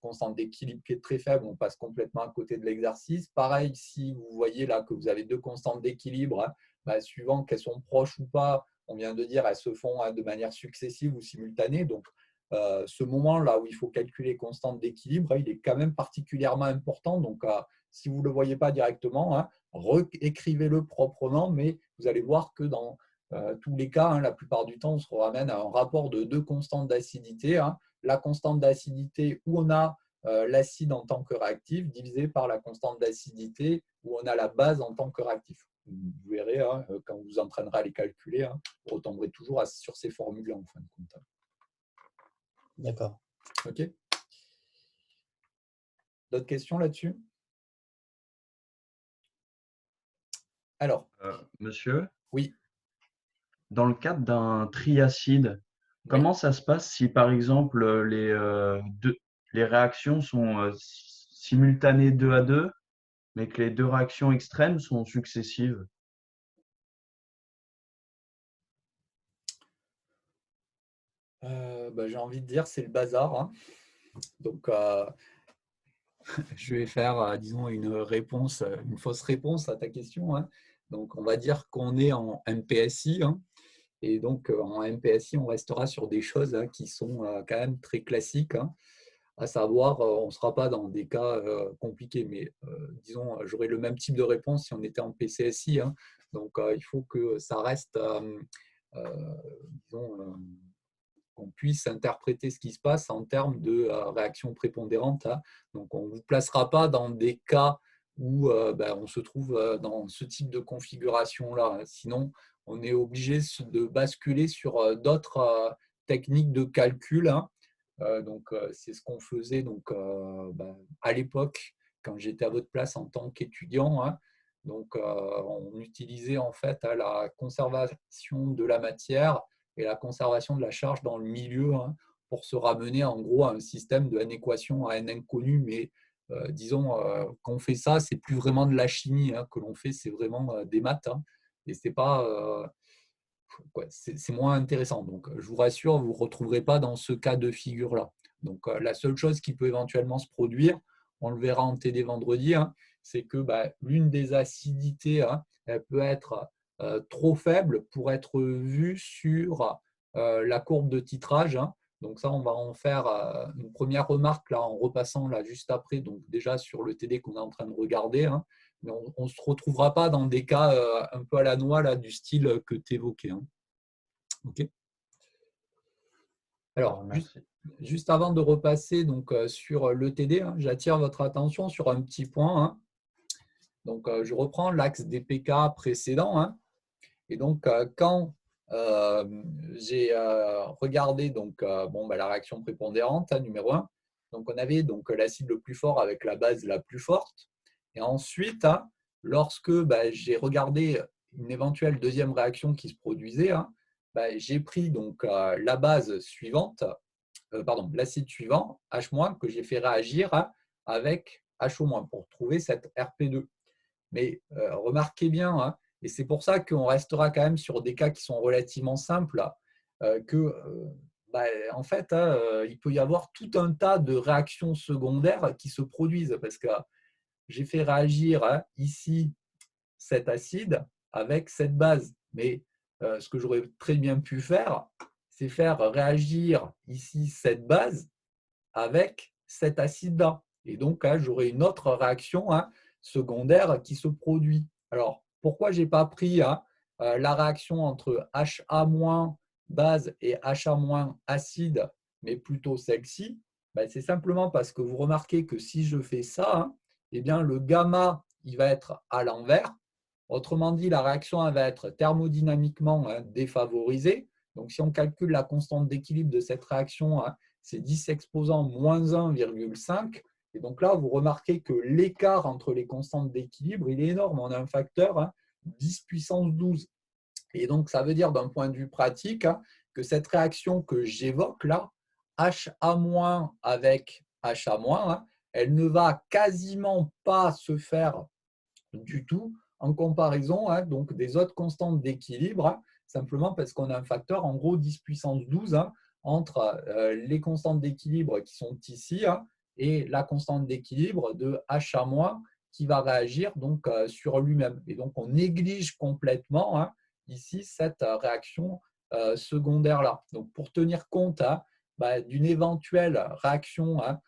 constante d'équilibre qui est très faible, on passe complètement à côté de l'exercice. Pareil, si vous voyez là que vous avez deux constantes d'équilibre, hein, bah, suivant qu'elles sont proches ou pas, on vient de dire, elles se font, hein, de manière successive ou simultanée. Donc, ce moment-là où il faut calculer les constantes d'équilibre, hein, il est quand même particulièrement important. Donc, si vous ne le voyez pas directement, hein, réécrivez-le proprement, mais vous allez voir que dans tous les cas, hein, la plupart du temps, on se ramène à un rapport de deux constantes d'acidité, hein. La constante d'acidité où on a l'acide en tant que réactif divisé par la constante d'acidité où on a la base en tant que réactif. Vous verrez, hein, quand vous entraînerez à les calculer, hein, vous retomberez toujours sur ces formules-là en fin de compte. D'accord. OK. D'autres questions là-dessus? Alors, Monsieur, oui. dans le cadre d'un triacide, Oui. comment ça se passe si par exemple les réactions sont simultanées 2 à 2, mais que les deux réactions extrêmes sont successives? Bah, j'ai envie de dire c'est le bazar, hein. Donc, je vais faire, disons, une fausse réponse à ta question, hein. Donc, on va dire qu'on est en MPSI, hein. Et donc, en MPSI, on restera sur des choses, hein, qui sont quand même très classiques, hein. À savoir, on ne sera pas dans des cas compliqués, mais disons, j'aurais le même type de réponse si on était en PCSI, hein. Donc, il faut que ça reste, disons, qu'on puisse interpréter ce qui se passe en termes de réaction prépondérante, hein. Donc, on ne vous placera pas dans des cas où on se trouve dans ce type de configuration-là, hein. Sinon, on est obligé de basculer sur d'autres techniques de calcul, hein. Donc, c'est ce qu'on faisait donc, à l'époque, quand j'étais à votre place en tant qu'étudiant, hein. Donc, on utilisait en fait la conservation de la matière et la conservation de la charge dans le milieu, hein, pour se ramener en gros à un système de n équations à n inconnues. Mais disons, quand on fait ça, c'est plus vraiment de la chimie, hein, que l'on fait, c'est vraiment des maths, hein. Et c'est pas, c'est moins intéressant. Donc, je vous rassure, vous ne vous retrouverez pas dans ce cas de figure-là. Donc, la seule chose qui peut éventuellement se produire, on le verra en TD vendredi, hein, c'est que l'une des acidités, hein, elle peut être trop faible pour être vue sur la courbe de titrage, hein. Donc ça, on va en faire une première remarque là, en repassant là, juste après, donc déjà sur le TD qu'on est en train de regarder, hein. Mais on ne se retrouvera pas dans des cas un peu à la noix là, du style que tu évoquais, hein. OK. Alors, Merci. juste avant de repasser donc, sur l'ETD, hein, j'attire votre attention sur un petit point. Hein. Donc, je reprends l'axe des PK précédent. Hein. Et donc, quand j'ai regardé donc, la réaction prépondérante, hein, numéro 1, donc on avait donc l'acide le plus fort avec la base la plus forte. Et ensuite, hein, lorsque j'ai regardé une éventuelle deuxième réaction qui se produisait, hein, j'ai pris donc la base suivante, l'acide suivant, H- que j'ai fait réagir hein, avec HO- pour trouver cette RP2. Mais remarquez bien, hein, et c'est pour ça qu'on restera quand même sur des cas qui sont relativement simples, en fait, hein, il peut y avoir tout un tas de réactions secondaires qui se produisent parce que j'ai fait réagir hein, ici cet acide avec cette base. Mais ce que j'aurais très bien pu faire, c'est faire réagir ici cette base avec cet acide-là. Et donc, hein, j'aurai une autre réaction hein, secondaire qui se produit. Alors, pourquoi je n'ai pas pris hein, la réaction entre HA- base et HA- acide, mais plutôt celle-ci? C'est simplement parce que vous remarquez que si je fais ça, hein, eh bien, le gamma il va être à l'envers. Autrement dit, la réaction elle va être thermodynamiquement hein, défavorisée. Donc, si on calcule la constante d'équilibre de cette réaction, hein, c'est 10 exposant moins 1,5. Et donc là, vous remarquez que l'écart entre les constantes d'équilibre, il est énorme. On a un facteur hein, 10 puissance 12. Et donc, ça veut dire d'un point de vue pratique hein, que cette réaction que j'évoque là, HA- avec HA-, hein, elle ne va quasiment pas se faire du tout en comparaison hein, donc des autres constantes d'équilibre, hein, simplement parce qu'on a un facteur en gros 10 puissance 12 hein, entre les constantes d'équilibre qui sont ici hein, et la constante d'équilibre de HA- qui va réagir donc, sur lui-même. Et donc, on néglige complètement hein, ici cette réaction secondaire-là. Donc, pour tenir compte hein, d'une éventuelle réaction hein,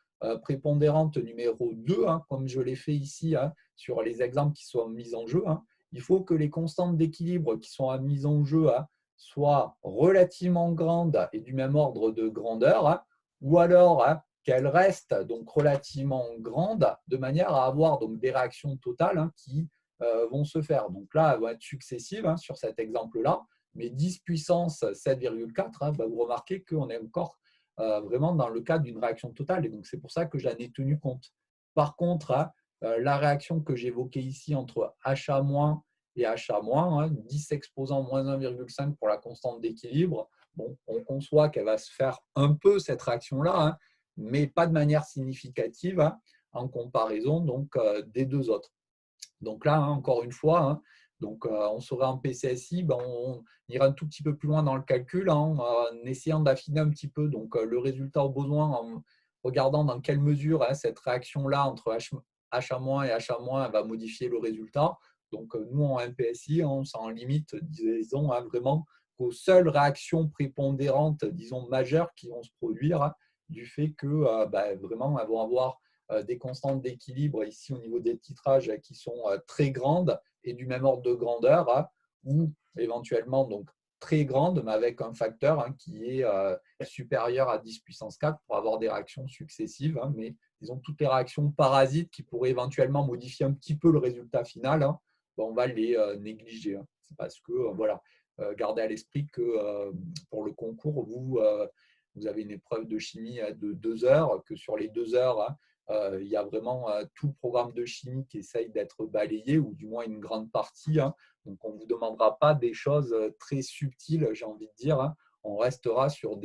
prépondérante numéro 2, hein, comme je l'ai fait ici hein, sur les exemples qui sont mis en jeu, hein, il faut que les constantes d'équilibre qui sont mises en jeu hein, soient relativement grandes et du même ordre de grandeur, hein, ou alors hein, qu'elles restent donc relativement grandes de manière à avoir donc des réactions totales hein, qui vont se faire. Donc là, elles vont être successives hein, sur cet exemple-là, mais 10 puissance 7,4, hein, vous remarquez qu'on est encore vraiment dans le cadre d'une réaction totale. Et donc, c'est pour ça que j'en ai tenu compte. Par contre, hein, la réaction que j'évoquais ici entre HA- et HA-, hein, 10 exposant moins 1,5 pour la constante d'équilibre, bon, on conçoit qu'elle va se faire un peu cette réaction-là, hein, mais pas de manière significative hein, en comparaison donc, des deux autres. Donc là, hein, encore une fois, hein, donc, on serait en PCSI, on ira un tout petit peu plus loin dans le calcul hein, en essayant d'affiner un petit peu donc, le résultat au besoin en regardant dans quelle mesure hein, cette réaction-là entre HA- et HA- va modifier le résultat. Donc, nous, en MPSI, on s'en limite, disons, hein, vraiment aux seules réactions prépondérantes, disons, majeures qui vont se produire hein, du fait que vraiment, elles vont avoir des constantes d'équilibre ici au niveau des titrages qui sont très grandes et du même ordre de grandeur hein, ou éventuellement donc très grande mais avec un facteur hein, qui est supérieur à 10 puissance 4 pour avoir des réactions successives hein, mais disons toutes les réactions parasites qui pourraient éventuellement modifier un petit peu le résultat final hein, on va les négliger hein. C'est parce que voilà, gardez à l'esprit que pour le concours vous avez une épreuve de chimie de 2 heures, que sur les 2 heures hein, il y a vraiment tout le programme de chimie qui essaye d'être balayé, ou du moins une grande partie. Hein. Donc, on ne vous demandera pas des choses très subtiles, j'ai envie de dire. Hein. On restera sur,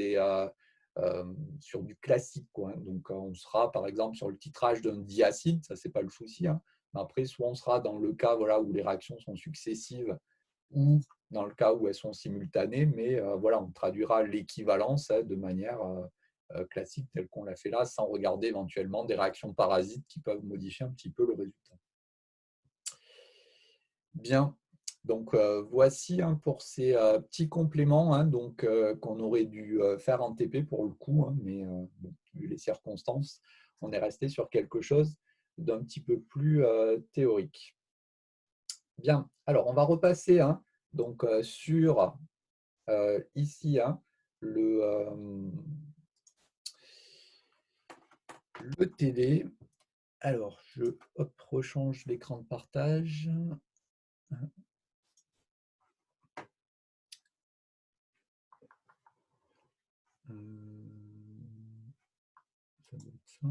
sur du classique. Quoi, hein. Donc, on sera par exemple sur le titrage d'un diacide, ça, ce n'est pas le souci. Hein. Mais après, soit on sera dans le cas voilà, où les réactions sont successives, ou dans le cas où elles sont simultanées, mais voilà, on traduira l'équivalence hein, de manière classique telle qu'on l'a fait là, sans regarder éventuellement des réactions parasites qui peuvent modifier un petit peu le résultat. Bien, donc voici hein, pour ces petits compléments hein, donc, qu'on aurait dû faire en TP pour le coup, hein, mais bon, vu les circonstances, on est resté sur quelque chose d'un petit peu plus théorique. Bien, alors on va repasser hein, donc, sur ici hein, le TD. Alors, je rechange l'écran de partage. Ça doit être ça.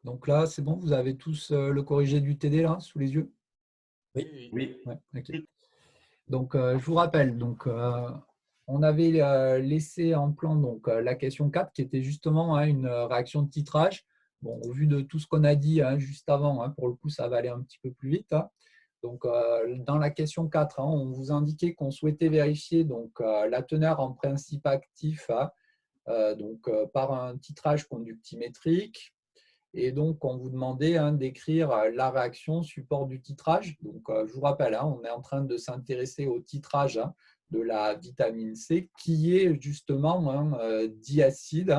Donc là, c'est bon, vous avez tous le corrigé du TD là, sous les yeux? Oui. Ouais, ok. Donc, je vous rappelle, donc, on avait laissé en plan donc, la question 4 qui était justement une réaction de titrage. Bon, au vu de tout ce qu'on a dit juste avant, pour le coup, ça va aller un petit peu plus vite. Donc, dans la question 4, on vous indiquait qu'on souhaitait vérifier donc, la teneur en principe actif donc, par un titrage conductimétrique. Et donc, on vous demandait d'écrire la réaction support du titrage. Donc, je vous rappelle, on est en train de s'intéresser au titrage de la vitamine C, qui est justement diacide.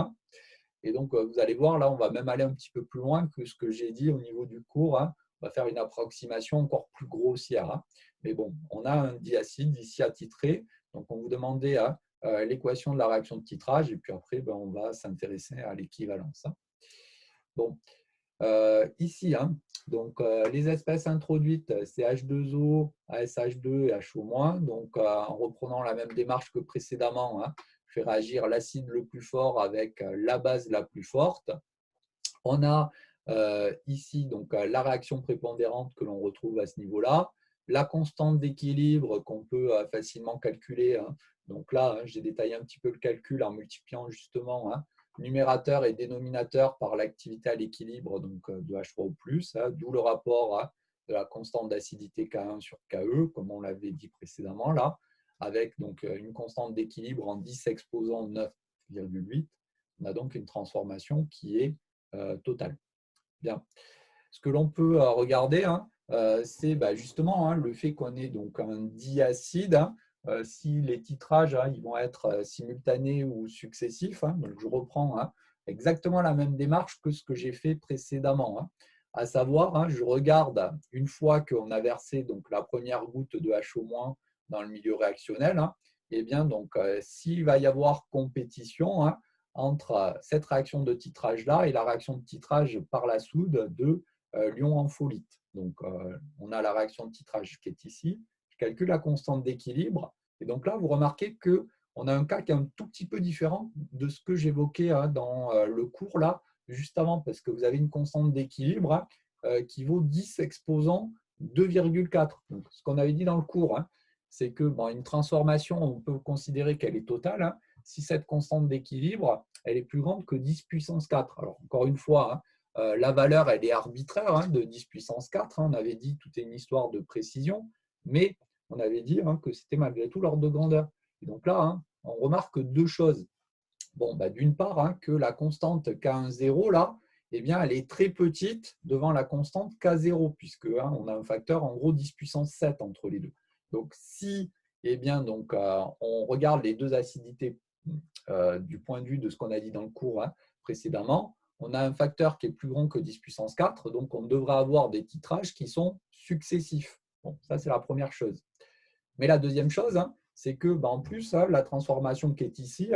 Et donc, vous allez voir, là, on va même aller un petit peu plus loin que ce que j'ai dit au niveau du cours. On va faire une approximation encore plus grossière. Mais bon, on a un diacide ici à titrer. Donc, on vous demandait l'équation de la réaction de titrage. Et puis après, on va s'intéresser à l'équivalence. Bon, ici, donc, les espèces introduites, c'est H2O, ASH2 et HO-. Donc, en reprenant la même démarche que précédemment, je fais réagir l'acide le plus fort avec la base la plus forte. On a ici donc, la réaction prépondérante que l'on retrouve à ce niveau-là, la constante d'équilibre qu'on peut facilement calculer. Donc là, j'ai détaillé un petit peu le calcul en multipliant justement numérateur et dénominateur par l'activité à l'équilibre donc de H3O+, d'où le rapport de la constante d'acidité K1 sur KE, comme on l'avait dit précédemment là, avec donc une constante d'équilibre en 10 exposant 9,8. On a donc une transformation qui est totale. Bien. Ce que l'on peut regarder, c'est justement le fait qu'on ait donc un diacide. Si les titrages ils vont être simultanés ou successifs, donc je reprends exactement la même démarche que ce que j'ai fait précédemment. À savoir, je regarde une fois qu'on a versé donc, la première goutte de HO- dans le milieu réactionnel, et bien donc s'il va y avoir compétition entre cette réaction de titrage-là et la réaction de titrage par la soude de l'ion ampholyte. Donc, on a la réaction de titrage qui est ici. Je calcule la constante d'équilibre. Et donc là, vous remarquez qu'on a un cas qui est un tout petit peu différent de ce que j'évoquais dans le cours là, juste avant, parce que vous avez une constante d'équilibre qui vaut 10 exposant 2,4. Donc, ce qu'on avait dit dans le cours, c'est que une transformation, on peut considérer qu'elle est totale si cette constante d'équilibre elle est plus grande que 10 puissance 4. Alors, encore une fois, la valeur elle est arbitraire de 10 puissance 4. On avait dit tout est une histoire de précision, mais on avait dit que c'était malgré tout l'ordre de grandeur. Et donc là, on remarque deux choses. Bon, d'une part, que la constante K1,0, là, eh bien, elle est très petite devant la constante K0, puisque on a un facteur en gros 10 puissance 7 entre les deux. Donc, si donc, on regarde les deux acidités du point de vue de ce qu'on a dit dans le cours précédemment, on a un facteur qui est plus grand que 10 puissance 4, donc on devrait avoir des titrages qui sont successifs. Bon, ça, c'est la première chose. Mais la deuxième chose, c'est que, en plus, la transformation qui est ici,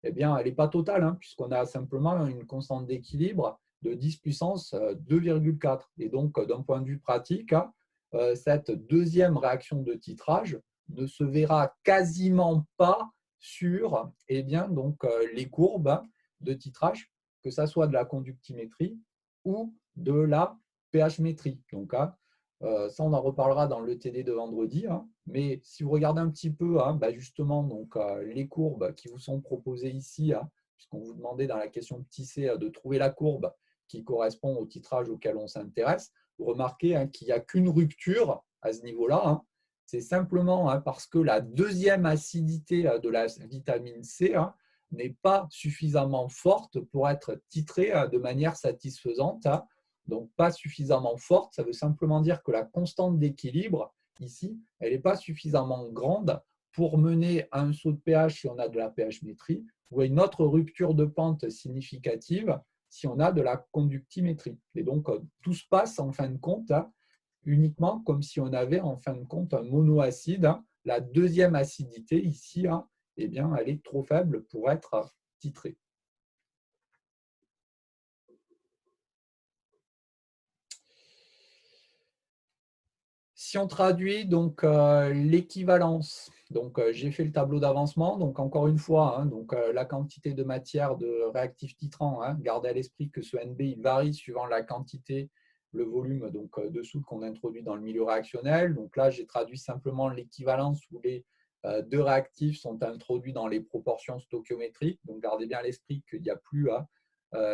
eh bien, elle n'est pas totale, puisqu'on a simplement une constante d'équilibre de 10 puissance 2,4. Et donc, d'un point de vue pratique, cette deuxième réaction de titrage ne se verra quasiment pas sur donc, les courbes de titrage, que ce soit de la conductimétrie ou de la pH-métrie. Donc, ça, on en reparlera dans le TD de vendredi. Mais si vous regardez un petit peu justement donc, les courbes qui vous sont proposées ici, puisqu'on vous demandait dans la question petit c de trouver la courbe qui correspond au titrage auquel on s'intéresse, vous remarquez qu'il n'y a qu'une rupture à ce niveau-là. C'est simplement parce que la deuxième acidité de la vitamine C n'est pas suffisamment forte pour être titrée de manière satisfaisante. Donc, pas suffisamment forte, ça veut simplement dire que la constante d'équilibre, ici, elle n'est pas suffisamment grande pour mener à un saut de pH si on a de la pH-métrie ou à une autre rupture de pente significative si on a de la conductimétrie. Et donc, tout se passe en fin de compte uniquement comme si on avait en fin de compte un monoacide. La deuxième acidité ici, eh bien, elle est trop faible pour être titré. Si on traduit donc l'équivalence, donc j'ai fait le tableau d'avancement, donc encore une fois, donc, la quantité de matière de réactif titrant, gardez à l'esprit que ce NB il varie suivant la quantité, le volume donc, de soude qu'on introduit dans le milieu réactionnel. Donc là, j'ai traduit simplement l'équivalence où les deux réactifs sont introduits dans les proportions stoichiométriques. Donc gardez bien à l'esprit qu'il n'y a plus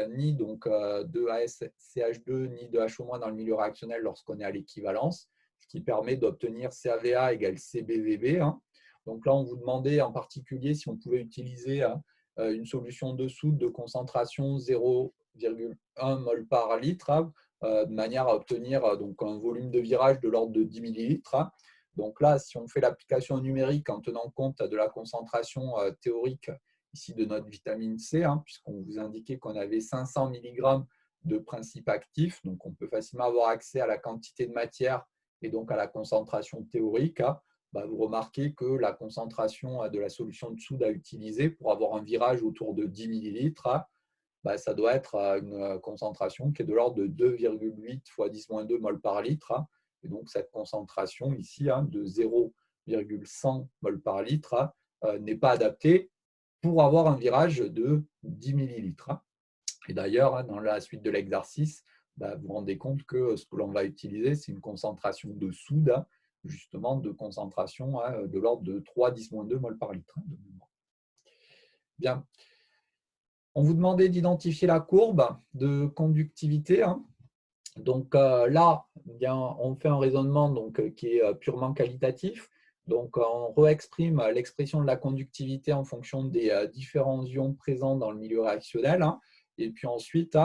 ni donc, de ASCH2 ni de HO- dans le milieu réactionnel lorsqu'on est à l'équivalence, ce qui permet d'obtenir CAVA égale CBVB. Donc là, on vous demandait en particulier si on pouvait utiliser une solution de soude de concentration 0,1 mol par litre, de manière à obtenir donc, un volume de virage de l'ordre de 10 millilitres. Donc là, si on fait l'application numérique en tenant compte de la concentration théorique ici de notre vitamine C, puisqu'on vous indiquait qu'on avait 500 mg de principe actif, donc on peut facilement avoir accès à la quantité de matière et donc à la concentration théorique, vous remarquez que la concentration de la solution de soude à utiliser pour avoir un virage autour de 10 millilitres, ça doit être une concentration qui est de l'ordre de 2,8 fois 10-2 mol par litre. Et donc cette concentration ici de 0,100 mol par litre n'est pas adaptée pour avoir un virage de 10 millilitres. Et d'ailleurs, dans la suite de l'exercice, vous vous rendez compte que ce que l'on va utiliser, c'est une concentration de soude, justement de concentration de l'ordre de 3,10-2 mol par litre. Bien. On vous demandait d'identifier la courbe de conductivité. Donc là, on fait un raisonnement donc, qui est purement qualitatif. Donc on réexprime l'expression de la conductivité en fonction des différents ions présents dans le milieu réactionnel. Et puis ensuite,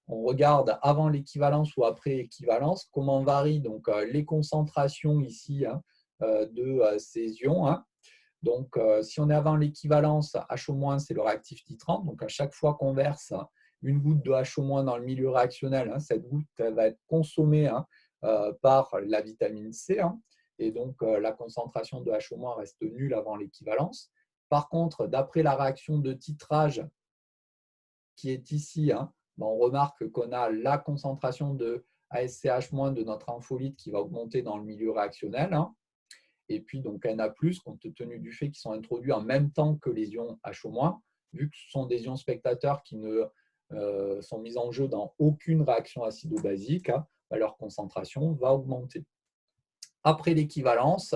on regarde avant l'équivalence ou après l'équivalence comment varient donc, les concentrations ici de ces ions. Donc, si on est avant l'équivalence, HO- c'est le réactif titrant. Donc, à chaque fois qu'on verse une goutte de HO- dans le milieu réactionnel, cette goutte elle va être consommée par la vitamine C. Et donc, la concentration de HO- reste nulle avant l'équivalence. Par contre, d'après la réaction de titrage qui est ici, on remarque qu'on a la concentration de ASCH- de notre ampholyte qui va augmenter dans le milieu réactionnel. Et puis, donc, Na+, compte tenu du fait qu'ils sont introduits en même temps que les ions HO-, vu que ce sont des ions spectateurs qui ne sont mis en jeu dans aucune réaction acido-basique, leur concentration va augmenter. Après l'équivalence,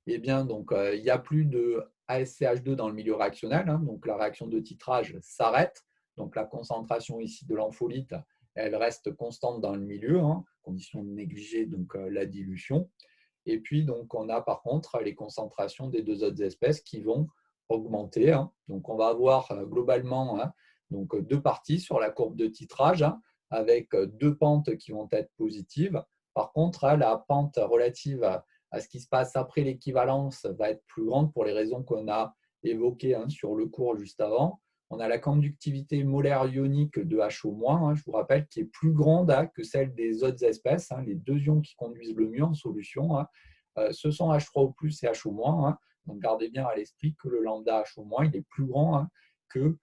eh bien, donc, il n'y a plus de ASCH2 dans le milieu réactionnel, donc la réaction de titrage s'arrête. Donc, la concentration ici de l'ampholyte, elle reste constante dans le milieu, condition de négliger donc, la dilution. Et puis, donc, on a par contre les concentrations des deux autres espèces qui vont augmenter. Donc, on va avoir globalement donc, deux parties sur la courbe de titrage avec deux pentes qui vont être positives. Par contre, la pente relative à ce qui se passe après l'équivalence va être plus grande pour les raisons qu'on a évoquées sur le cours juste avant. On a la conductivité molaire ionique de HO-, je vous rappelle, qui est plus grande que celle des autres espèces. Les deux ions qui conduisent le mieux en solution, ce sont H3O+, et HO-. Donc, gardez bien à l'esprit que le lambda HO-, il est plus grand que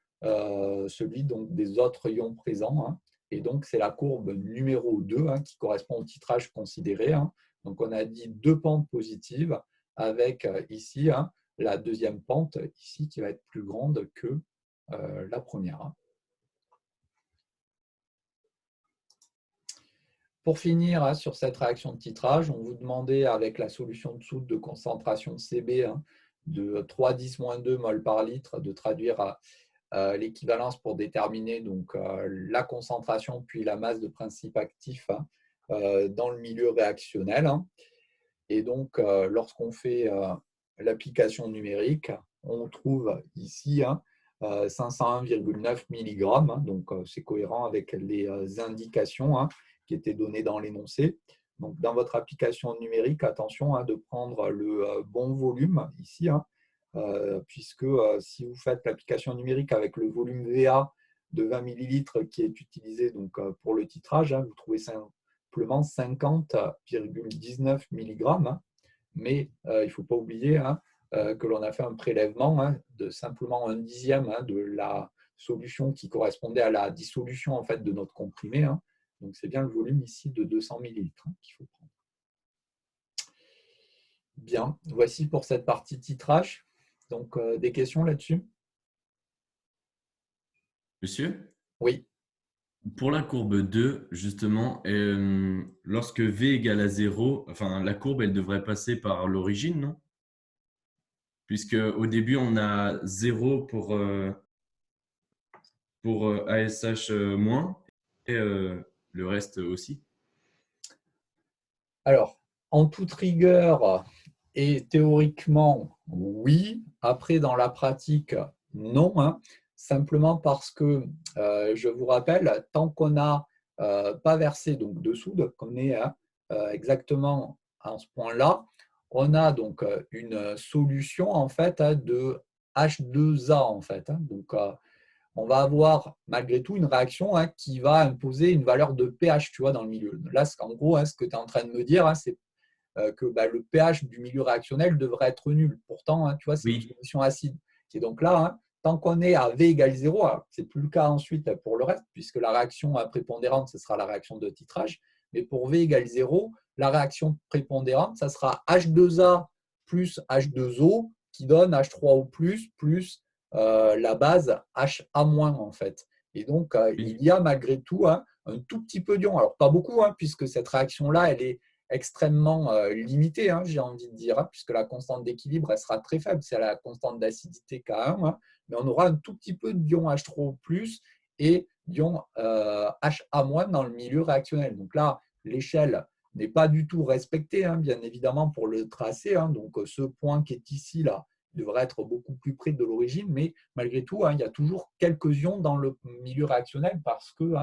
celui donc, des autres ions présents. Et donc, c'est la courbe numéro 2 qui correspond au titrage considéré. Donc, on a dit deux pentes positives avec ici la deuxième pente ici qui va être plus grande que la première. Pour finir sur cette réaction de titrage, on vous demandait avec la solution de soude de concentration CB de 3,10-2 mol par litre de traduire l'équivalence pour déterminer donc, la concentration puis la masse de principe actif dans le milieu réactionnel. Et donc, lorsqu'on fait l'application numérique, on trouve ici 501,9 mg, donc c'est cohérent avec les indications qui étaient données dans l'énoncé. Donc, dans votre application numérique, attention de prendre le bon volume ici, puisque si vous faites l'application numérique avec le volume VA de 20 ml qui est utilisé donc, pour le titrage, vous trouvez simplement 50,19 mg, mais il ne faut pas oublier que l'on a fait un prélèvement de simplement un dixième de solution qui correspondait à la dissolution en fait, de notre comprimé. Hein. Donc, c'est bien le volume ici de 200 millilitres qu'il faut prendre. Bien, voici pour cette partie titrage. Donc, des questions là-dessus? Monsieur, Oui. pour la courbe 2, justement, lorsque V égale à 0, enfin, la courbe, elle devrait passer par l'origine, non? Puisque au début, on a 0 pour ASH moins et le reste aussi. Alors, en toute rigueur et théoriquement, oui. Après, dans la pratique, non. Hein. Simplement parce que, je vous rappelle, tant qu'on n'a pas versé donc, de soude, qu'on est exactement à ce point-là, on a donc une solution en fait de H2A en fait. Hein. Donc, on va avoir malgré tout une réaction qui va imposer une valeur de pH tu vois, dans le milieu. Là, en gros, ce que tu es en train de me dire, c'est que le pH du milieu réactionnel devrait être nul. Pourtant, tu vois, c'est une solution acide. Et donc là, tant qu'on est à V égale 0, ce n'est plus le cas ensuite pour le reste, puisque la réaction prépondérante, ce sera la réaction de titrage. Mais pour V égale 0, la réaction prépondérante, ça sera H2A plus H2O qui donne H3O plus la base HA- en fait. Et donc, il y a malgré tout un tout petit peu d'ion. Alors, pas beaucoup, puisque cette réaction-là, elle est extrêmement limitée, j'ai envie de dire, puisque la constante d'équilibre, elle sera très faible. C'est la constante d'acidité K1, mais on aura un tout petit peu d'ion H3O+, et d'ion HA- dans le milieu réactionnel. Donc là, l'échelle n'est pas du tout respectée, bien évidemment, pour le tracé. Donc, ce point qui est ici, là, devrait être beaucoup plus près de l'origine, mais malgré tout, il y a toujours quelques ions dans le milieu réactionnel parce qu'il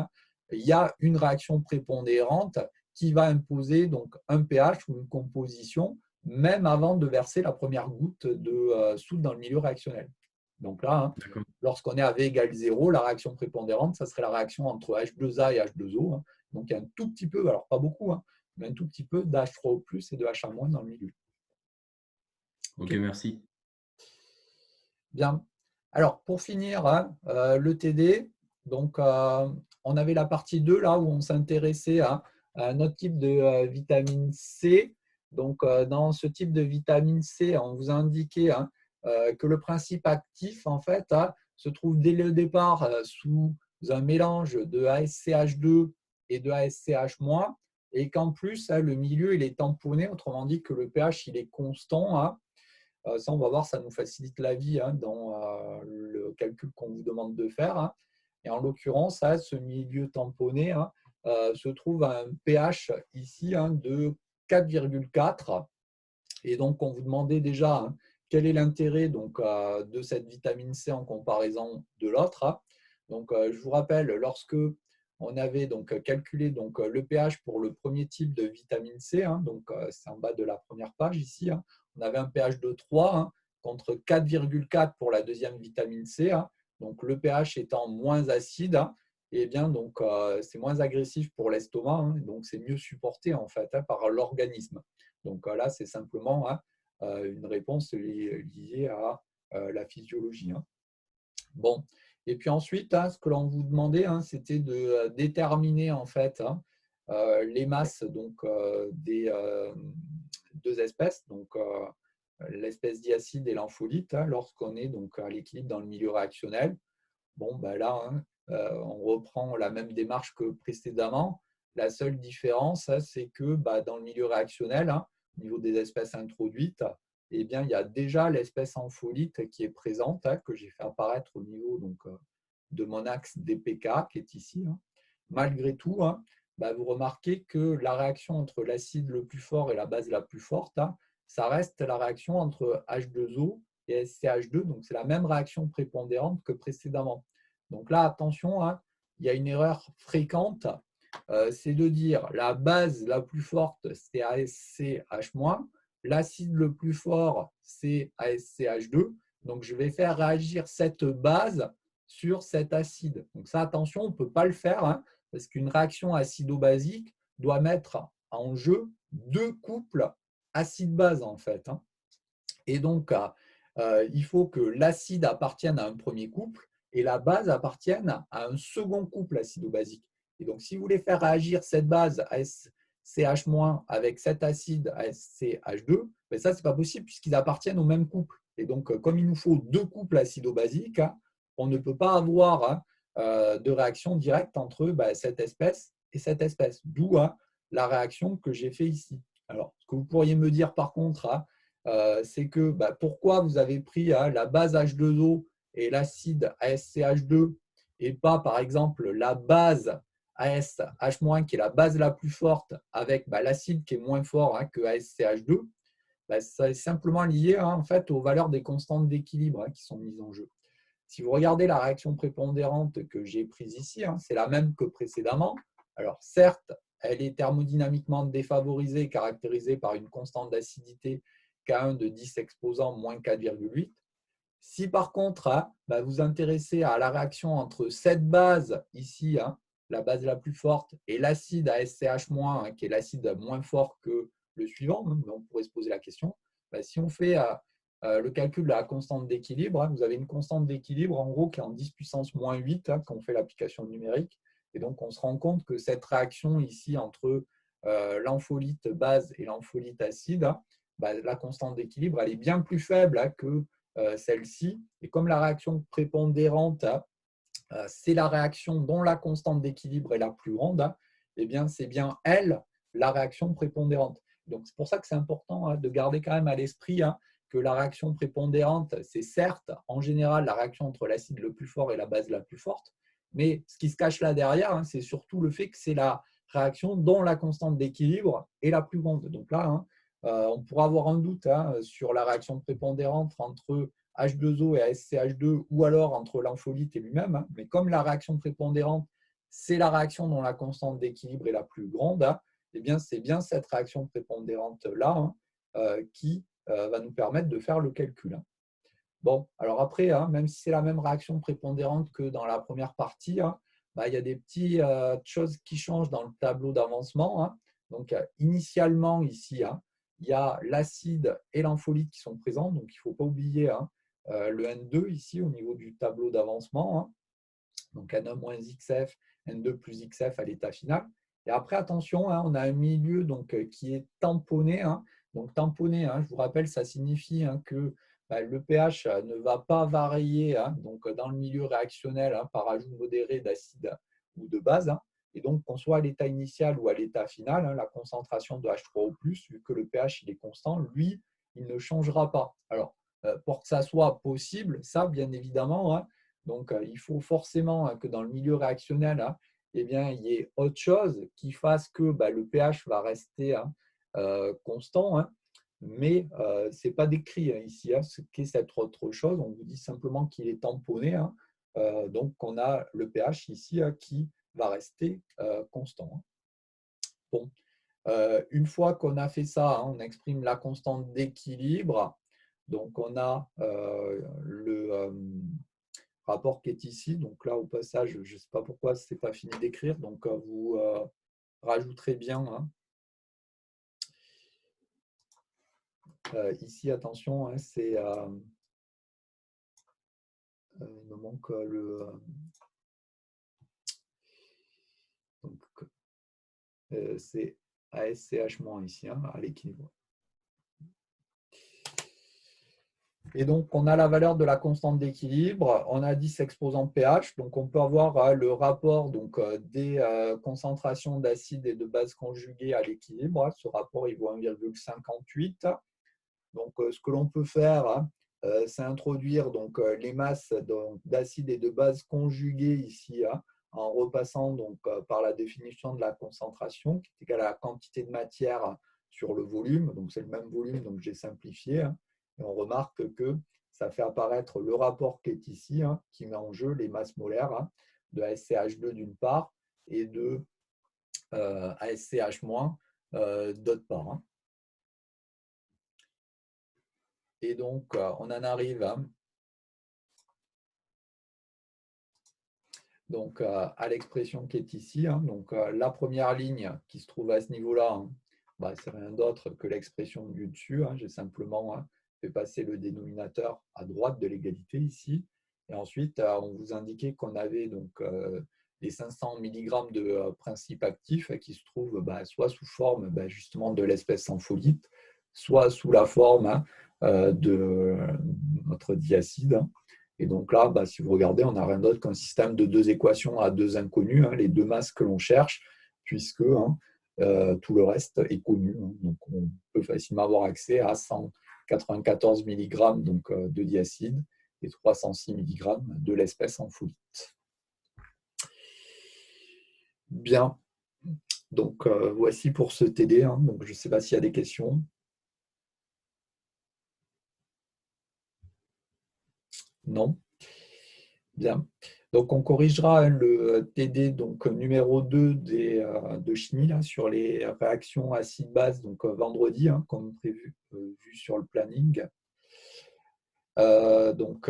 y a une réaction prépondérante qui va imposer donc un pH ou une composition, même avant de verser la première goutte de soude dans le milieu réactionnel. Donc là, lorsqu'on est à V égale 0, la réaction prépondérante, ça serait la réaction entre H2A et H2O. Donc, il y a un tout petit peu, alors pas beaucoup, mais un tout petit peu d'H3O+, et de HA- dans le milieu. Ok, merci. Bien. Alors, pour finir, le TD, donc, on avait la partie 2 là où on s'intéressait à un autre type de vitamine C. Donc, dans ce type de vitamine C, on vous a indiqué que le principe actif, en fait, se trouve dès le départ sous un mélange de ASCH2 et de ASCH-, et qu'en plus, le milieu il est tamponné, autrement dit que le pH il est constant. Ça, on va voir, ça nous facilite la vie dans le calcul qu'on vous demande de faire. Et en l'occurrence, ce milieu tamponné se trouve à un pH ici de 4,4. Et donc, on vous demandait déjà quel est l'intérêt de cette vitamine C en comparaison de l'autre. Donc, je vous rappelle, lorsque on avait donc calculé le pH pour le premier type de vitamine C, donc c'est en bas de la première page ici, on avait un pH de 3 contre 4,4 pour la deuxième vitamine C. Donc, le pH étant moins acide, et bien donc c'est moins agressif pour l'estomac, donc c'est mieux supporté en fait par l'organisme. Donc là, c'est simplement une réponse liée à la physiologie. Bon, et puis ensuite, ce que l'on vous demandait, c'était de déterminer en fait les masses donc, des deux espèces, donc l'espèce diacide et l'ampholyte, lorsqu'on est donc à l'équilibre dans le milieu réactionnel. Bon, ben là, on reprend la même démarche que précédemment. La seule différence, c'est que dans le milieu réactionnel, au niveau des espèces introduites, eh bien, il y a déjà l'espèce ampholyte qui est présente, que j'ai fait apparaître au niveau donc, de mon axe DPK, qui est ici. Malgré tout, vous remarquez que la réaction entre l'acide le plus fort et la base la plus forte, ça reste la réaction entre H2O et SCH2, donc c'est la même réaction prépondérante que précédemment. Donc là, attention, il y a une erreur fréquente, c'est de dire la base la plus forte, c'est ASCH-, l'acide le plus fort, c'est ASCH2, donc je vais faire réagir cette base sur cet acide. Donc ça, attention, on ne peut pas le faire, parce qu'une réaction acido-basique doit mettre en jeu deux couples acide-base en fait. Et donc, il faut que l'acide appartienne à un premier couple et la base appartiennent à un second couple acido-basique. Et donc, si vous voulez faire réagir cette base ASCH- avec cet acide ASCH2, ben ça, ce n'est pas possible puisqu'ils appartiennent au même couple. Et donc, comme il nous faut deux couples acido-basiques, on ne peut pas avoir de réaction directe entre cette espèce et cette espèce. D'où la réaction que j'ai fait ici. Alors, ce que vous pourriez me dire par contre, c'est que pourquoi vous avez pris la base H2O et l'acide ASCH2 et pas, par exemple, la base ASH- qui est la base la plus forte avec l'acide qui est moins fort que ASCH2, ça est simplement lié en fait aux valeurs des constantes d'équilibre qui sont mises en jeu. Si vous regardez la réaction prépondérante que j'ai prise ici, c'est la même que précédemment. Alors certes, elle est thermodynamiquement défavorisée, caractérisée par une constante d'acidité K1 de 10 exposant moins 4,8. Si par contre, vous intéressez à la réaction entre cette base ici, la base la plus forte, et l'acide ASCH-, qui est l'acide moins fort que le suivant, on pourrait se poser la question, si on fait le calcul de la constante d'équilibre, vous avez une constante d'équilibre en gros qui est en 10 puissance moins 8 quand on fait l'application numérique. Et donc, on se rend compte que cette réaction ici entre l'ampholyte base et l'ampholyte acide, la constante d'équilibre, elle est bien plus faible que celle-ci. Et comme la réaction prépondérante, c'est la réaction dont la constante d'équilibre est la plus grande, eh bien, c'est bien elle, la réaction prépondérante. Donc, c'est pour ça que c'est important de garder quand même à l'esprit que la réaction prépondérante, c'est certes, en général, la réaction entre l'acide le plus fort et la base la plus forte, mais ce qui se cache là derrière, c'est surtout le fait que c'est la réaction dont la constante d'équilibre est la plus grande. Donc là, on pourra avoir un doute sur la réaction prépondérante entre H2O et ASCH2 ou alors entre l'ampholyte et lui-même. Mais comme la réaction prépondérante, c'est la réaction dont la constante d'équilibre est la plus grande, eh bien, c'est bien cette réaction prépondérante-là qui va nous permettre de faire le calcul. Bon, alors après, même si c'est la même réaction prépondérante que dans la première partie, il y a des petites choses qui changent dans le tableau d'avancement. Donc, initialement, ici, il y a l'acide et l'ampholyte qui sont présents. Donc, il ne faut pas oublier le N2 ici au niveau du tableau d'avancement. Donc, N1-XF, N2 plus XF à l'état final. Et après, attention, on a un milieu qui est tamponné. Donc, tamponné, je vous rappelle, ça signifie que le pH ne va pas varier donc, dans le milieu réactionnel par ajout modéré d'acide ou de base. Et donc, qu'on soit à l'état initial ou à l'état final, la concentration de H3O+, vu que le pH il est constant, lui, il ne changera pas. Alors, pour que ça soit possible, ça, bien évidemment, donc il faut forcément que dans le milieu réactionnel, eh bien, il y ait autre chose qui fasse que le pH va rester constant, mais ce n'est pas décrit ici ce qu'est cette autre chose. On vous dit simplement qu'il est tamponné, donc on a le pH ici qui va rester constant. Bon. Une fois qu'on a fait ça, on exprime la constante d'équilibre. Donc, on a le rapport qui est ici. Donc là, au passage, je ne sais pas pourquoi ce n'est pas fini d'écrire. Donc, vous rajouterez bien. Ici, attention, c'est… il me manque le… c'est ASCH- ici, à l'équilibre. Et donc, on a la valeur de la constante d'équilibre, on a 10 exposants pH, donc on peut avoir le rapport des concentrations d'acide et de base conjuguées à l'équilibre. Ce rapport, il vaut 1,58. Donc, ce que l'on peut faire, c'est introduire les masses d'acide et de base conjuguées ici, en repassant par la définition de la concentration, qui est égale à la quantité de matière sur le volume. Donc, c'est le même volume, donc j'ai simplifié. Et on remarque que ça fait apparaître le rapport qui est ici, qui met en jeu les masses molaires de ASCH2 d'une part et de ASCH- d'autre part. Et donc, on en arrive à l'expression qui est ici. Donc, la première ligne qui se trouve à ce niveau-là, c'est rien d'autre que l'expression du dessus. J'ai simplement fait passer le dénominateur à droite de l'égalité ici. Et ensuite, on vous indiquait qu'on avait donc les 500 mg de principe actif qui se trouvent soit sous forme justement de l'espèce ampholyte, soit sous la forme de notre diacide. Et donc là, si vous regardez, on n'a rien d'autre qu'un système de deux équations à deux inconnus, les deux masses que l'on cherche, puisque tout le reste est connu. Donc on peut facilement avoir accès à 194 mg donc, de diacide et 306 mg de l'espèce ampholyte. Bien, donc voici pour ce TD. Donc, je ne sais pas s'il y a des questions. Non. Bien. Donc, on corrigera le TD donc, numéro 2 de chimie là, sur les réactions acide-base donc, vendredi, comme prévu vu sur le planning. Donc,